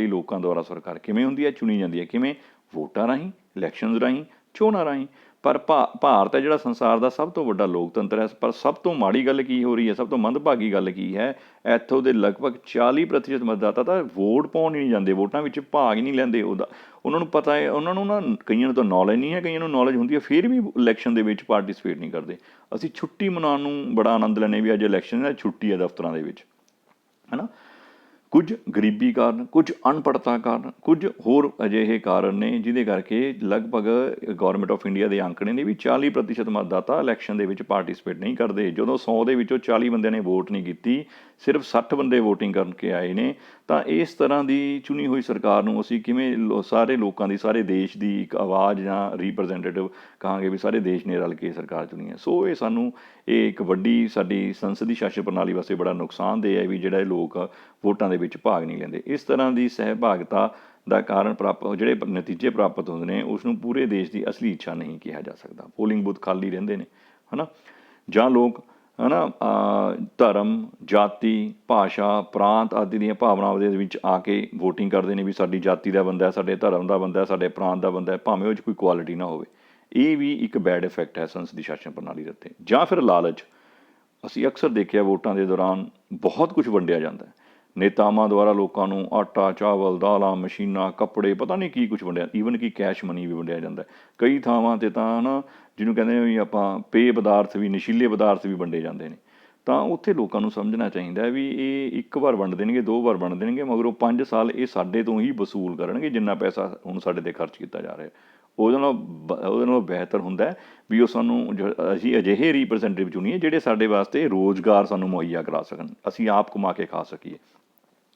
ਲੋਕਾਂ ਦੁਆਰਾ ਸਰਕਾਰ ਕਿਵੇਂ ਹੁੰਦੀ ਹੈ, ਚੁਣੀ ਜਾਂਦੀ ਹੈ, ਕਿਵੇਂ? ਵੋਟਾਂ ਰਾਹੀਂ, ਇਲੈਕਸ਼ਨਸ ਰਾਹੀਂ, ਚੋਣਾਂ ਰਾਹੀਂ। ਪਰ ਭਾਰਤ ਹੈ ਜਿਹੜਾ ਸੰਸਾਰ ਦਾ ਸਭ ਤੋਂ ਵੱਡਾ ਲੋਕਤੰਤਰ ਹੈ, ਪਰ ਸਭ ਤੋਂ ਮਾੜੀ ਗੱਲ ਕੀ ਹੋ ਰਹੀ ਹੈ, ਸਭ ਤੋਂ ਮੰਦਭਾਗੀ ਗੱਲ ਕੀ ਹੈ? ਇੱਥੋਂ ਦੇ ਲਗਭਗ 40% ਮਤਦਾਤਾ ਤਾਂ ਵੋਟ ਪਾਉਣ ਹੀ ਨਹੀਂ ਜਾਂਦੇ, ਵੋਟਾਂ ਵਿੱਚ ਭਾਗ ਹੀ ਨਹੀਂ ਲੈਂਦੇ। ਉਹਨਾਂ ਨੂੰ ਪਤਾ ਹੈ, ਉਹਨਾਂ ਨੂੰ ਨਾ, ਕਈਆਂ ਨੂੰ ਤਾਂ ਨੌਲੇਜ ਨਹੀਂ ਹੈ, ਕਈਆਂ ਨੂੰ ਨੌਲੇਜ ਹੁੰਦੀ ਹੈ, ਫਿਰ ਵੀ ਇਲੈਕਸ਼ਨ ਦੇ ਵਿੱਚ ਪਾਰਟੀਸਪੇਟ ਨਹੀਂ ਕਰਦੇ। ਅਸੀਂ ਛੁੱਟੀ ਮਨਾਉਣ ਨੂੰ ਬੜਾ ਆਨੰਦ ਲੈਂਦੇ ਵੀ ਅੱਜ ਇਲੈਕਸ਼ਨ ਹੈ, ਛੁੱਟੀ ਹੈ ਦਫ਼ਤਰਾਂ ਦੇ ਵਿੱਚ, ਹੈ ਨਾ। ਕੁਝ ਗਰੀਬੀ ਕਾਰਨ, ਕੁਝ ਅਨਪੜ੍ਹਤਾ ਕਾਰਨ, ਕੁਝ ਹੋਰ ਅਜਿਹੇ ਕਾਰਨ ਨੇ ਜਿਹਦੇ ਕਰਕੇ ਲਗਭਗ ਗੌਰਮੈਂਟ ਆਫ ਇੰਡੀਆ ਦੇ ਅੰਕੜੇ ਨੇ ਵੀ 40% ਮਤਦਾਤਾ ਇਲੈਕਸ਼ਨ ਦੇ ਵਿੱਚ ਪਾਰਟੀਸਪੇਟ ਨਹੀਂ ਕਰਦੇ। ਜਦੋਂ 100 ਦੇ ਵਿੱਚੋਂ 40 ਬੰਦਿਆਂ ਨੇ ਵੋਟ ਨਹੀਂ ਕੀਤੀ, ਸਿਰਫ 60 ਬੰਦੇ ਵੋਟਿੰਗ ਕਰਕੇ ਆਏ ਨੇ। ਤਾਂ ਇਸ ਤਰ੍ਹਾਂ ਦੀ ਚੁਣੀ ਹੋਈ ਸਰਕਾਰ ਨੂੰ ਅਸੀਂ ਕਿਵੇਂ ਸਾਰੇ ਲੋਕਾਂ ਦੀ, ਸਾਰੇ ਦੇਸ਼ ਦੀ ਇੱਕ ਆਵਾਜ਼ ਜਾਂ ਰਿਪਰੈਜ਼ੈਂਟੇਟਿਵ ਕਹਾਂਗੇ ਵੀ ਸਾਰੇ ਦੇਸ਼ ਨੇ ਰਲ ਕੇ ਸਰਕਾਰ ਚੁਣੀ ਹੈ। ਸੋ ਇਹ ਇੱਕ ਵੱਡੀ ਸਾਡੀ ਸੰਸਦੀ ਸ਼ਾਸਨ ਪ੍ਰਣਾਲੀ ਵਾਸਤੇ ਬੜਾ ਨੁਕਸਾਨਦੇਹ ਹੈ ਵੀ ਜਿਹੜੇ ਲੋਕ ਵੋਟਾਂ ਦੇ ਵਿੱਚ ਭਾਗ ਨਹੀਂ ਲੈਂਦੇ। ਇਸ ਤਰ੍ਹਾਂ ਦੀ ਸਹਿਭਾਗਤਾ ਦਾ ਕਾਰਨ ਜਿਹੜੇ ਨਤੀਜੇ ਪ੍ਰਾਪਤ ਹੁੰਦੇ ਨੇ, ਉਸ ਨੂੰ ਪੂਰੇ ਦੇਸ਼ ਦੀ ਅਸਲੀ ਇੱਛਾ ਨਹੀਂ ਕਿਹਾ ਜਾ ਸਕਦਾ। ਪੋਲਿੰਗ ਬੂਥ ਖਾਲੀ ਰਹਿੰਦੇ ਨੇ, ਹੈ ਨਾ, ਜਾਂ ਲੋਕ, ਹੈ ਨਾ, ਧਰਮ, ਜਾਤੀ, ਭਾਸ਼ਾ, ਪ੍ਰਾਂਤ ਆਦਿ ਦੀਆਂ ਭਾਵਨਾਵਾਂ ਦੇ ਵਿੱਚ ਆ ਕੇ ਵੋਟਿੰਗ ਕਰਦੇ ਨੇ ਵੀ ਸਾਡੀ ਜਾਤੀ ਦਾ ਬੰਦਾ, ਸਾਡੇ ਧਰਮ ਦਾ ਬੰਦਾ, ਸਾਡੇ ਪ੍ਰਾਂਤ ਦਾ ਬੰਦਾ, ਭਾਵੇਂ ਉਹ 'ਚ ਕੋਈ ਕੁਆਲਿਟੀ ਨਾ ਹੋਵੇ। ਇਹ ਵੀ ਇੱਕ ਬੈਡ ਇਫੈਕਟ ਹੈ ਸੰਸਦੀ ਸ਼ਾਸਨ ਪ੍ਰਣਾਲੀ ਦੇ ਉੱਤੇ। ਜਾਂ ਫਿਰ ਲਾਲਚ। ਅਸੀਂ ਅਕਸਰ ਦੇਖਿਆ ਵੋਟਾਂ ਦੇ ਦੌਰਾਨ ਬਹੁਤ ਕੁਝ ਵੰਡਿਆ ਜਾਂਦਾ ਹੈ। ਨੇਤਾਵਾਂ ਦੁਆਰਾ ਲੋਕਾਂ ਨੂੰ ਆਟਾ, ਚਾਵਲ, ਦਾਲਾਂ, ਮਸ਼ੀਨਾਂ, ਕੱਪੜੇ, ਪਤਾ ਨਹੀਂ ਕੀ ਕੁਝ ਵੰਡਿਆ, ਈਵਨ ਕਿ ਕੈਸ਼ ਮਨੀ ਵੀ ਵੰਡਿਆ ਜਾਂਦਾ। ਕਈ ਥਾਵਾਂ 'ਤੇ ਤਾਂ ਨਾ, ਜਿਹਨੂੰ ਕਹਿੰਦੇ ਨੇ ਵੀ ਆਪਾਂ ਪੇਅ ਪਦਾਰਥ ਵੀ, ਨਸ਼ੀਲੇ ਪਦਾਰਥ ਵੀ ਵੰਡੇ ਜਾਂਦੇ ਨੇ। ਤਾਂ ਉੱਥੇ ਲੋਕਾਂ ਨੂੰ ਸਮਝਣਾ ਚਾਹੀਦਾ ਵੀ ਇਹ ਇੱਕ ਵਾਰ ਵੰਡ ਦੇਣਗੇ, 2 ਵਾਰ ਵੰਡ ਦੇਣਗੇ, ਮਗਰੋਂ 5 ਸਾਲ ਇਹ ਸਾਡੇ ਤੋਂ ਹੀ ਵਸੂਲ ਕਰਨਗੇ ਜਿੰਨਾ ਪੈਸਾ ਹੁਣ ਸਾਡੇ 'ਤੇ ਖਰਚ ਕੀਤਾ ਜਾ ਰਿਹਾ। ਉਹਦੇ ਨਾਲੋਂ ਬਿਹਤਰ ਹੁੰਦਾ ਵੀ ਉਹ ਅਸੀਂ ਅਜਿਹੇ ਰਿਪਰੈਜ਼ੈਂਟੇਟਿਵ ਚੁਣੀਏ ਜਿਹੜੇ ਸਾਡੇ ਵਾਸਤੇ ਰੋਜ਼ਗਾਰ ਸਾਨੂੰ ਮੁਹੱਈਆ ਕਰਾ ਸਕਣ, ਅਸੀਂ ਆਪ ਕਮਾ ਕੇ ਖਾ ਸਕੀਏ।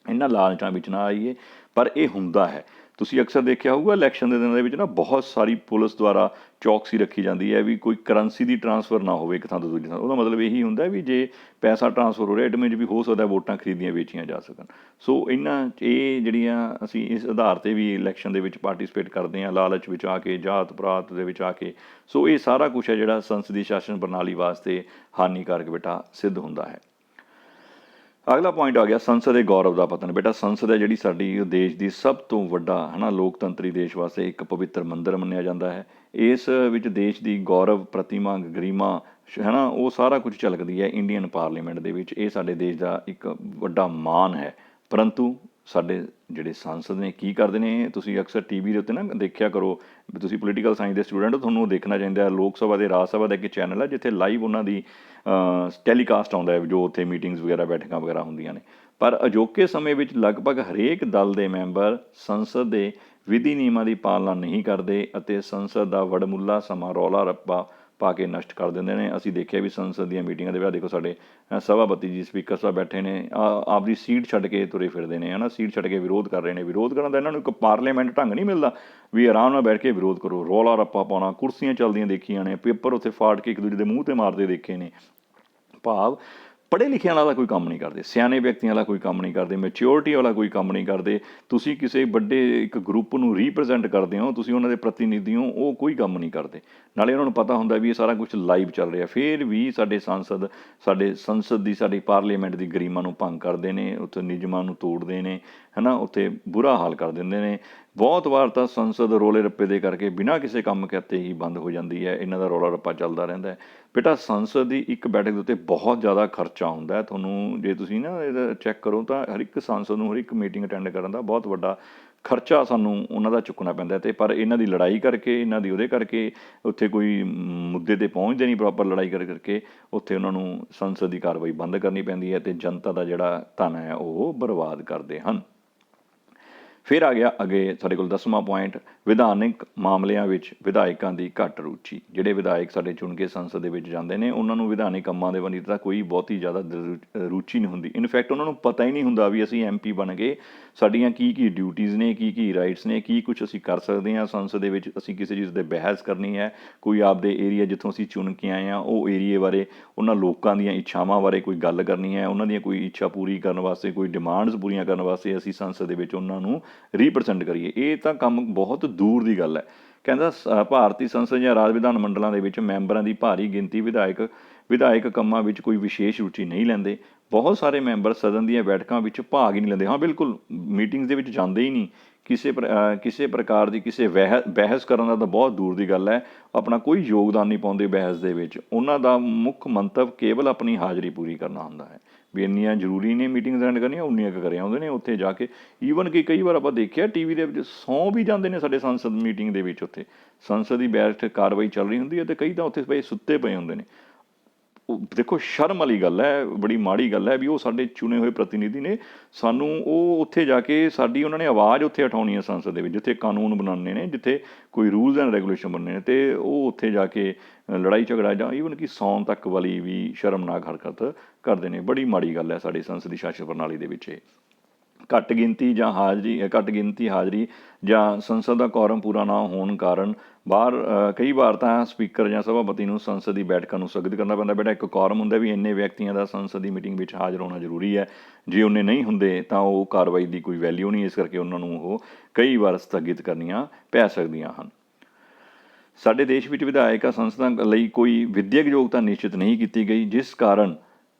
ਇਹਨਾਂ ਲਾਲਚਾਂ ਵਿੱਚ ਨਾ ਆਈਏ, ਪਰ ਇਹ ਹੁੰਦਾ ਹੈ। ਤੁਸੀਂ ਅਕਸਰ ਦੇਖਿਆ ਹੋਊਗਾ ਇਲੈਕਸ਼ਨ ਦੇ ਦਿਨਾਂ ਦੇ ਵਿੱਚ ਨਾ ਬਹੁਤ ਸਾਰੀ ਪੁਲਿਸ ਦੁਆਰਾ ਚੌਕਸੀ ਰੱਖੀ ਜਾਂਦੀ ਹੈ ਵੀ ਕੋਈ ਕਰੰਸੀ ਦੀ ਟਰਾਂਸਫਰ ਨਾ ਹੋਵੇ ਇੱਕ ਥਾਂ ਤੋਂ ਦੂਜੀ ਥਾਂ। ਉਹਦਾ ਮਤਲਬ ਇਹੀ ਹੁੰਦਾ ਵੀ ਜੇ ਪੈਸਾ ਟਰਾਂਸਫਰ ਹੋ ਰਿਹਾ, ਇਟ ਮੀਨਸ ਵੀ ਹੋ ਸਕਦਾ ਵੋਟਾਂ ਖਰੀਦੀਆਂ ਵੇਚੀਆਂ ਜਾ ਸਕਣ। ਸੋ ਇਹ ਜਿਹੜੀਆਂ ਅਸੀਂ ਇਸ ਆਧਾਰ 'ਤੇ ਵੀ ਇਲੈਕਸ਼ਨ ਦੇ ਵਿੱਚ ਪਾਰਟੀਸਪੇਟ ਕਰਦੇ ਹਾਂ, ਲਾਲਚ ਵਿੱਚ ਆ ਕੇ, ਜਾਤ ਪਾਤ ਦੇ ਵਿੱਚ ਆ ਕੇ। ਸੋ ਇਹ ਸਾਰਾ ਕੁਛ ਹੈ ਜਿਹੜਾ ਸੰਸਦੀ ਸ਼ਾਸਨ ਪ੍ਰਣਾਲੀ ਵਾਸਤੇ ਹਾਨੀਕਾਰਕ ਬੇਟਾ ਸਿੱਧ ਹੁੰਦਾ ਹੈ। 8ਵਾਂ ਪੁਆਇੰਟ, ਸੰਸਦੀ ਸ਼ਾਸਨ ਪ੍ਰਣਾਲੀ ਵਿੱਚ ਲੋਕਾਂ ਦੀ ਭਾਗੀਦਾਰੀ। 8ਵਾਂ ਪੁਆਇੰਟ, ਸੰਸਦੀ ਸ਼ਾਸਨ ਪ੍ਰਣਾਲੀ ਵਿੱਚ ਲੋਕਾਂ ਦੀ ਭਾਗੀਦਾਰੀ। ਸੰਸਦੀ ਸ਼ਾਸਨ ਪ੍ਰਣਾਲੀ ਵਿੱਚ ਲੋਕਾਂ ਦੀ ਭਾਗੀਦਾਰੀ ਅਗਲਾ ਪੁਆਇੰਟ ਆ ਗਿਆ ਸੰਸਦ ਦੇ ਗੌਰਵ ਦਾ ਪਤਨ। ਬੇਟਾ ਸੰਸਦ ਹੈ ਜਿਹੜੀ ਸਾਡੀ ਉਹ ਦੇਸ਼ ਦੀ ਸਭ ਤੋਂ ਵੱਡਾ ਲੋਕਤੰਤਰੀ ਦੇਸ਼ ਵਾਸਤੇ ਇੱਕ ਪਵਿੱਤਰ ਮੰਦਿਰ ਮੰਨਿਆ ਜਾਂਦਾ ਹੈ। ਇਸ ਵਿੱਚ ਦੇਸ਼ ਦੀ ਗੌਰਵ ਪ੍ਰਤਿਮਾ ਗਰਿਮਾ ਉਹ ਸਾਰਾ ਕੁਝ ਝਲਕਦੀ ਹੈ ਇੰਡੀਅਨ ਪਾਰਲੀਮੈਂਟ ਦੇ ਵਿੱਚ। ਇਹ ਸਾਡੇ ਦੇਸ਼ ਦਾ ਇੱਕ ਵੱਡਾ ਮਾਣ ਹੈ। ਪਰੰਤੂ ਸਾਡੇ ਜਿਹੜੇ ਸੰਸਦ ਨੇ ਕੀ ਕਰਦੇ ਨੇ, ਤੁਸੀਂ ਅਕਸਰ ਟੀਵੀ ਦੇ ਉੱਤੇ ਨਾ ਦੇਖਿਆ ਕਰੋ, ਤੁਸੀਂ ਪੋਲੀਟੀਕਲ ਸਾਇੰਸ ਦੇ ਸਟੂਡੈਂਟ ਹੋ, ਤੁਹਾਨੂੰ ਉਹ ਦੇਖਣਾ ਚਾਹੀਦਾ। ਲੋਕ ਸਭਾ ਦੇ ਰਾਜ ਸਭਾ ਦਾ ਇੱਕ ਚੈਨਲ ਹੈ ਜਿੱਥੇ ਲਾਈਵ ਉਹਨਾਂ ਦੀ ਟੈਲੀਕਾਸਟ ਆਉਂਦਾ ਹੈ, ਜੋ ਉੱਥੇ ਮੀਟਿੰਗਸ ਵਗੈਰਾ ਬੈਠਕਾਂ ਵਗੈਰਾ ਹੁੰਦੀਆਂ ਨੇ। ਪਰ ਅਜੋਕੇ ਸਮੇਂ ਵਿੱਚ ਲਗਭਗ ਹਰੇਕ ਦਲ ਦੇ ਮੈਂਬਰ ਸੰਸਦ ਦੇ ਵਿਧੀ ਨਿਯਮਾਂ ਦੀ ਪਾਲਣਾ ਨਹੀਂ ਕਰਦੇ ਅਤੇ ਸੰਸਦ ਦਾ ਵਡਮੁੱਲਾ ਸਮਾਂ ਰੌਲਾ ਰੱਪਾ ਪਾ ਕੇ ਨਸ਼ਟ ਕਰ ਦਿੰਦੇ ਨੇ। ਅਸੀਂ ਦੇਖਿਆ ਵੀ ਸੰਸਦ ਦੀਆਂ ਮੀਟਿੰਗਾਂ ਦੇ ਵਿੱਚ ਦੇਖੋ ਸਾਡੇ ਸਭਾਪਤੀ ਜੀ ਸਪੀਕਰ ਸਾਹਿਬ ਬੈਠੇ ਨੇ, ਆਪਦੀ ਸੀਟ ਛੱਡ ਕੇ ਤੁਰੇ ਫਿਰਦੇ ਨੇ, ਸੀਟ ਛੱਡ ਕੇ ਵਿਰੋਧ ਕਰ ਰਹੇ ਨੇ। ਵਿਰੋਧ ਕਰਨ ਦਾ ਇਹਨਾਂ ਨੂੰ ਇੱਕ ਪਾਰਲੀਮੈਂਟ ਢੰਗ ਨਹੀਂ ਮਿਲਦਾ ਵੀ ਆਰਾਮ ਨਾਲ ਬੈਠ ਕੇ ਵਿਰੋਧ ਕਰੋ। ਰੌਲਾ ਰੱਪਾ ਪਾਉਣਾ, ਕੁਰਸੀਆਂ ਚੱਲਦੀਆਂ ਦੇਖੀਆਂ ਨੇ, ਪੇਪਰ ਉੱਥੇ ਫਾੜ ਕੇ ਇੱਕ ਦੂਜੇ ਦੇ ਮੂੰਹ 'ਤੇ ਮਾਰਦੇ ਦੇਖੇ ਨੇ। ਭਾਵ ਪੜ੍ਹੇ ਲਿਖਿਆਂ ਵਾਲਾ ਕੋਈ ਕੰਮ ਨਹੀਂ ਕਰਦੇ, ਸਿਆਣੇ ਵਿਅਕਤੀਆਂ ਵਾਲਾ ਕੋਈ ਕੰਮ ਨਹੀਂ ਕਰਦੇ, ਮੈਚਿਓਰਿਟੀ ਵਾਲਾ ਕੋਈ ਕੰਮ ਨਹੀਂ ਕਰਦੇ। ਤੁਸੀਂ ਕਿਸੇ ਵੱਡੇ ਇੱਕ ਗਰੁੱਪ ਨੂੰ ਰੀਪ੍ਰਜੈਂਟ ਕਰਦੇ ਹੋ, ਤੁਸੀਂ ਉਹਨਾਂ ਦੇ ਪ੍ਰਤੀਨਿਧੀ ਹੋ, ਉਹ ਕੋਈ ਕੰਮ ਨਹੀਂ ਕਰਦੇ। ਨਾਲੇ ਉਹਨਾਂ ਨੂੰ ਪਤਾ ਹੁੰਦਾ ਵੀ ਇਹ ਸਾਰਾ ਕੁਝ ਲਾਈਵ ਚੱਲ ਰਿਹਾ, ਫਿਰ ਵੀ ਸਾਡੇ ਸੰਸਦ ਦੀ ਸਾਡੀ ਪਾਰਲੀਮੈਂਟ ਦੀ ਗਰਿਮਾ ਨੂੰ ਭੰਗ ਕਰਦੇ ਨੇ, ਉੱਥੇ ਨਿਯਮਾਂ ਨੂੰ ਤੋੜਦੇ ਨੇ, ਉੱਥੇ ਬੁਰਾ ਹਾਲ ਕਰ ਦਿੰਦੇ ਨੇ। ਬਹੁਤ ਵਾਰ ਤਾਂ ਸੰਸਦ ਰੌਲੇ ਰੱਪੇ ਦੇ ਕਰਕੇ ਬਿਨਾਂ ਕਿਸੇ ਕੰਮ ਕੀਤੇ ਹੀ ਬੰਦ ਹੋ ਜਾਂਦੀ ਹੈ। ਇਹਨਾਂ ਦਾ ਰੌਲਾ ਰੱਪਾ ਚੱਲਦਾ ਰਹਿੰਦਾ ਹੈ। ਬੇਟਾ ਸੰਸਦ ਦੀ ਇੱਕ ਬੈਠਕ ਦੇ ਉੱਤੇ ਬਹੁਤ ਜ਼ਿਆਦਾ ਖਰਚਾ ਹੁੰਦਾ ਹੈ। ਤੁਹਾਨੂੰ ਜੇ ਤੁਸੀਂ ਇਹਦਾ ਚੈੱਕ ਕਰੋ ਤਾਂ ਹਰ ਇੱਕ ਸੰਸਦ ਨੂੰ ਹਰ ਇੱਕ ਮੀਟਿੰਗ ਅਟੈਂਡ ਕਰਨ ਦਾ ਬਹੁਤ ਵੱਡਾ ਖਰਚਾ ਸਾਨੂੰ ਉਹਨਾਂ ਦਾ ਚੁੱਕਣਾ ਪੈਂਦਾ। ਅਤੇ ਪਰ ਇਹਨਾਂ ਦੀ ਲੜਾਈ ਕਰਕੇ, ਇਹਨਾਂ ਦੀ ਉਹਦੇ ਕਰਕੇ ਉੱਥੇ ਕੋਈ ਮੁੱਦੇ 'ਤੇ ਪਹੁੰਚਦੇ ਨਹੀਂ ਪ੍ਰੋਪਰ, ਲੜਾਈ ਕਰਕੇ ਉੱਥੇ ਉਹਨਾਂ ਨੂੰ ਸੰਸਦ ਦੀ ਕਾਰਵਾਈ ਬੰਦ ਕਰਨੀ ਪੈਂਦੀ ਹੈ ਅਤੇ ਜਨਤਾ ਦਾ ਜਿਹੜਾ ਧਨ ਹੈ ਉਹ ਬਰਬਾਦ ਕਰਦੇ ਹਨ। ਫਿਰ ਆ ਗਿਆ ਅੱਗੇ ਸਾਡੇ ਕੋਲ 10ਵਾਂ ਪੁਆਇੰਟ, ਵਿਧਾਨਿਕ ਮਾਮਲਿਆਂ ਵਿੱਚ ਵਿਧਾਇਕਾਂ ਦੀ ਘੱਟ ਰੁਚੀ। ਜਿਹੜੇ ਵਿਧਾਇਕ ਸਾਡੇ ਚੁਣ ਕੇ ਸੰਸਦ ਦੇ ਵਿੱਚ ਜਾਂਦੇ ਨੇ, ਉਹਨਾਂ ਨੂੰ ਵਿਧਾਨਿਕ ਕੰਮਾਂ ਦੇ ਵੱਲ ਤਾਂ ਕੋਈ ਬਹੁਤੀ ਜ਼ਿਆਦਾ ਰੁਚੀ ਨਹੀਂ ਹੁੰਦੀ। ਇਨਫੈਕਟ ਉਹਨਾਂ ਨੂੰ ਪਤਾ ਹੀ ਨਹੀਂ ਹੁੰਦਾ ਵੀ ਅਸੀਂ MP ਬਣ ਗਏ, ਸਾਡੀਆਂ ਕੀ ਕੀ ਡਿਊਟੀਜ਼ ਨੇ, ਕੀ ਕੀ ਰਾਈਟਸ ਨੇ, ਕੀ ਕੁਛ ਅਸੀਂ ਕਰ ਸਕਦੇ ਹਾਂ ਸੰਸਦ ਦੇ ਵਿੱਚ। ਅਸੀਂ ਕਿਸੇ ਚੀਜ਼ 'ਤੇ ਬਹਿਸ ਕਰਨੀ ਹੈ, ਕੋਈ ਆਪਦੇ ਏਰੀਆ ਜਿੱਥੋਂ ਅਸੀਂ ਚੁਣ ਕੇ ਆਏ ਹਾਂ ਉਹ ਏਰੀਏ ਬਾਰੇ, ਉਹਨਾਂ ਲੋਕਾਂ ਦੀਆਂ ਇੱਛਾਵਾਂ ਬਾਰੇ ਕੋਈ ਗੱਲ ਕਰਨੀ ਹੈ, ਉਹਨਾਂ ਦੀਆਂ ਕੋਈ ਇੱਛਾ ਪੂਰੀ ਕਰਨ ਵਾਸਤੇ, ਕੋਈ ਡਿਮਾਂਡਸ ਪੂਰੀਆਂ ਕਰਨ ਵਾਸਤੇ ਅਸੀਂ ਸੰਸਦ ਦੇ ਵਿੱਚ ਉਹਨਾਂ ਨੂੰ ਰੀਪ੍ਰਜੈਂਟ ਕਰੀਏ। ਇਹ ਤਾਂ ਕੰਮ ਬਹੁਤ ਦੂਰ ਦੀ ਗੱਲ ਹੈ। ਕਹਿੰਦਾ ਭਾਰਤੀ ਸੰਸਦ ਜਾਂ ਰਾਜ ਵਿਧਾਨ ਮੰਡਲਾਂ ਦੇ ਵਿੱਚ ਮੈਂਬਰਾਂ ਦੀ ਭਾਰੀ ਗਿਣਤੀ ਵਿਧਾਇਕ ਕੰਮਾਂ ਵਿੱਚ ਕੋਈ ਵਿਸ਼ੇਸ਼ ਰੁਚੀ ਨਹੀਂ ਲੈਂਦੇ। ਬਹੁਤ ਸਾਰੇ ਮੈਂਬਰ ਸਦਨ ਦੀਆਂ ਬੈਠਕਾਂ ਵਿੱਚ ਭਾਗ ਹੀ ਨਹੀਂ ਲੈਂਦੇ। ਬਿਲਕੁਲ ਮੀਟਿੰਗਸ ਦੇ ਵਿੱਚ ਜਾਂਦੇ ਹੀ ਨਹੀਂ। ਕਿਸੇ ਪ੍ਰਕਾਰ ਦੀ ਬਹਿਸ ਕਰਨ ਦਾ ਤਾਂ ਬਹੁਤ ਦੂਰ ਦੀ ਗੱਲ ਹੈ, ਆਪਣਾ ਕੋਈ ਯੋਗਦਾਨ ਨਹੀਂ ਪਾਉਂਦੇ ਬਹਿਸ ਦੇ ਵਿੱਚ। ਉਹਨਾਂ ਦਾ ਮੁੱਖ ਮੰਤਵ ਕੇਵਲ ਆਪਣੀ ਹਾਜ਼ਰੀ ਪੂਰੀ ਕਰਨਾ ਹੁੰਦਾ ਹੈ ਵੀ ਇੰਨੀਆਂ ਜ਼ਰੂਰੀ ਨੇ ਮੀਟਿੰਗਸ ਅਟੈਂਡ ਕਰਨੀਆਂ, ਉਨੀਆਂ ਕੁ ਕਰੇ ਆਉਂਦੇ ਨੇ ਉੱਥੇ ਜਾ ਕੇ। ਈਵਨ ਕਿ ਕਈ ਵਾਰ ਆਪਾਂ ਦੇਖਿਆ ਟੀਵੀ ਦੇ ਵਿੱਚ ਸੌਂ ਵੀ ਜਾਂਦੇ ਨੇ ਸਾਡੇ ਸੰਸਦ ਮੀਟਿੰਗ ਦੇ ਵਿੱਚ। ਉੱਥੇ ਸੰਸਦ ਦੀ ਬੈਠਕ ਕਾਰਵਾਈ ਚੱਲ ਰਹੀ ਹੁੰਦੀ ਹੈ ਅਤੇ ਕਈ ਤਾਂ ਉੱਥੇ ਪਏ ਸੁੱਤੇ ਪਏ ਹੁੰਦੇ ਨੇ। ਉਹ ਦੇਖੋ ਸ਼ਰਮ ਵਾਲੀ ਗੱਲ ਹੈ, ਬੜੀ ਮਾੜੀ ਗੱਲ ਹੈ ਵੀ ਉਹ ਸਾਡੇ ਚੁਣੇ ਹੋਏ ਪ੍ਰਤੀਨਿਧੀ ਨੇ, ਸਾਨੂੰ ਉਹ ਉੱਥੇ ਜਾ ਕੇ ਸਾਡੀ ਉਹਨਾਂ ਨੇ ਆਵਾਜ਼ ਉੱਥੇ ਉਠਾਉਣੀ ਹੈ ਸੰਸਦ ਦੇ ਵਿੱਚ, ਜਿੱਥੇ ਕਾਨੂੰਨ ਬਣਾਉਣੇ ਨੇ, ਜਿੱਥੇ ਕੋਈ ਰੂਲਸ ਐਂਡ ਰੈਗੂਲੇਸ਼ਨ ਬਣਨੇ ਨੇ, ਅਤੇ ਉਹ ਉੱਥੇ ਜਾ ਕੇ ਲੜਾਈ ਝਗੜਾ ਜਾਂ ਈਵਨ ਕਿ ਸੌਣ ਤੱਕ ਵਾਲੀ ਵੀ ਸ਼ਰਮਨਾਕ ਹਰਕਤ ਕਰਦੇ ਨੇ। ਬੜੀ ਮਾੜੀ ਗੱਲ ਹੈ ਸਾਡੀ ਸੰਸਦੀ ਸ਼ਾਸਨ ਪ੍ਰਣਾਲੀ ਦੇ ਵਿੱਚ ਇਹ। ਘੱਟ ਗਿਣਤੀ ਹਾਜ਼ਰੀ ਜਾਂ ਸੰਸਦ ਦਾ ਕੋਰਮ ਪੂਰਾ ਨਾ ਹੋਣ ਕਾਰਨ ਕਈ ਵਾਰ ਤਾਂ ਸਪੀਕਰ ਜਾਂ ਸਭਾਪਤੀ ਨੂੰ ਸੰਸਦ ਦੀ ਬੈਠਕਾਂ ਨੂੰ ਸਥਗਿਤ ਕਰਨਾ ਪੈਂਦਾ। ਬੇਟਾ ਇੱਕ ਕੋਰਮ ਹੁੰਦਾ ਵੀ ਇੰਨੇ ਵਿਅਕਤੀਆਂ ਦਾ ਸੰਸਦ ਦੀ ਮੀਟਿੰਗ ਵਿੱਚ ਹਾਜ਼ਰ ਹੋਣਾ ਜ਼ਰੂਰੀ ਹੈ। ਜੇ ਉਹਨੇ ਨਹੀਂ ਹੁੰਦੇ ਤਾਂ ਉਹ ਕਾਰਵਾਈ ਦੀ ਕੋਈ ਵੈਲਿਊ ਨਹੀਂ, ਇਸ ਕਰਕੇ ਉਹਨਾਂ ਨੂੰ ਉਹ ਕਈ ਵਾਰ ਸਥਗਿਤ ਕਰਨੀਆਂ ਪੈ ਸਕਦੀਆਂ ਹਨ। ਸਾਡੇ ਦੇਸ਼ ਵਿੱਚ ਵਿਧਾਇਕ ਸੰਸਦਾਂ ਲਈ ਕੋਈ ਵਿੱਦਿਅਕ ਯੋਗਤਾ ਨਿਸ਼ਚਿਤ ਨਹੀਂ ਕੀਤੀ ਗਈ, ਜਿਸ ਕਾਰਨ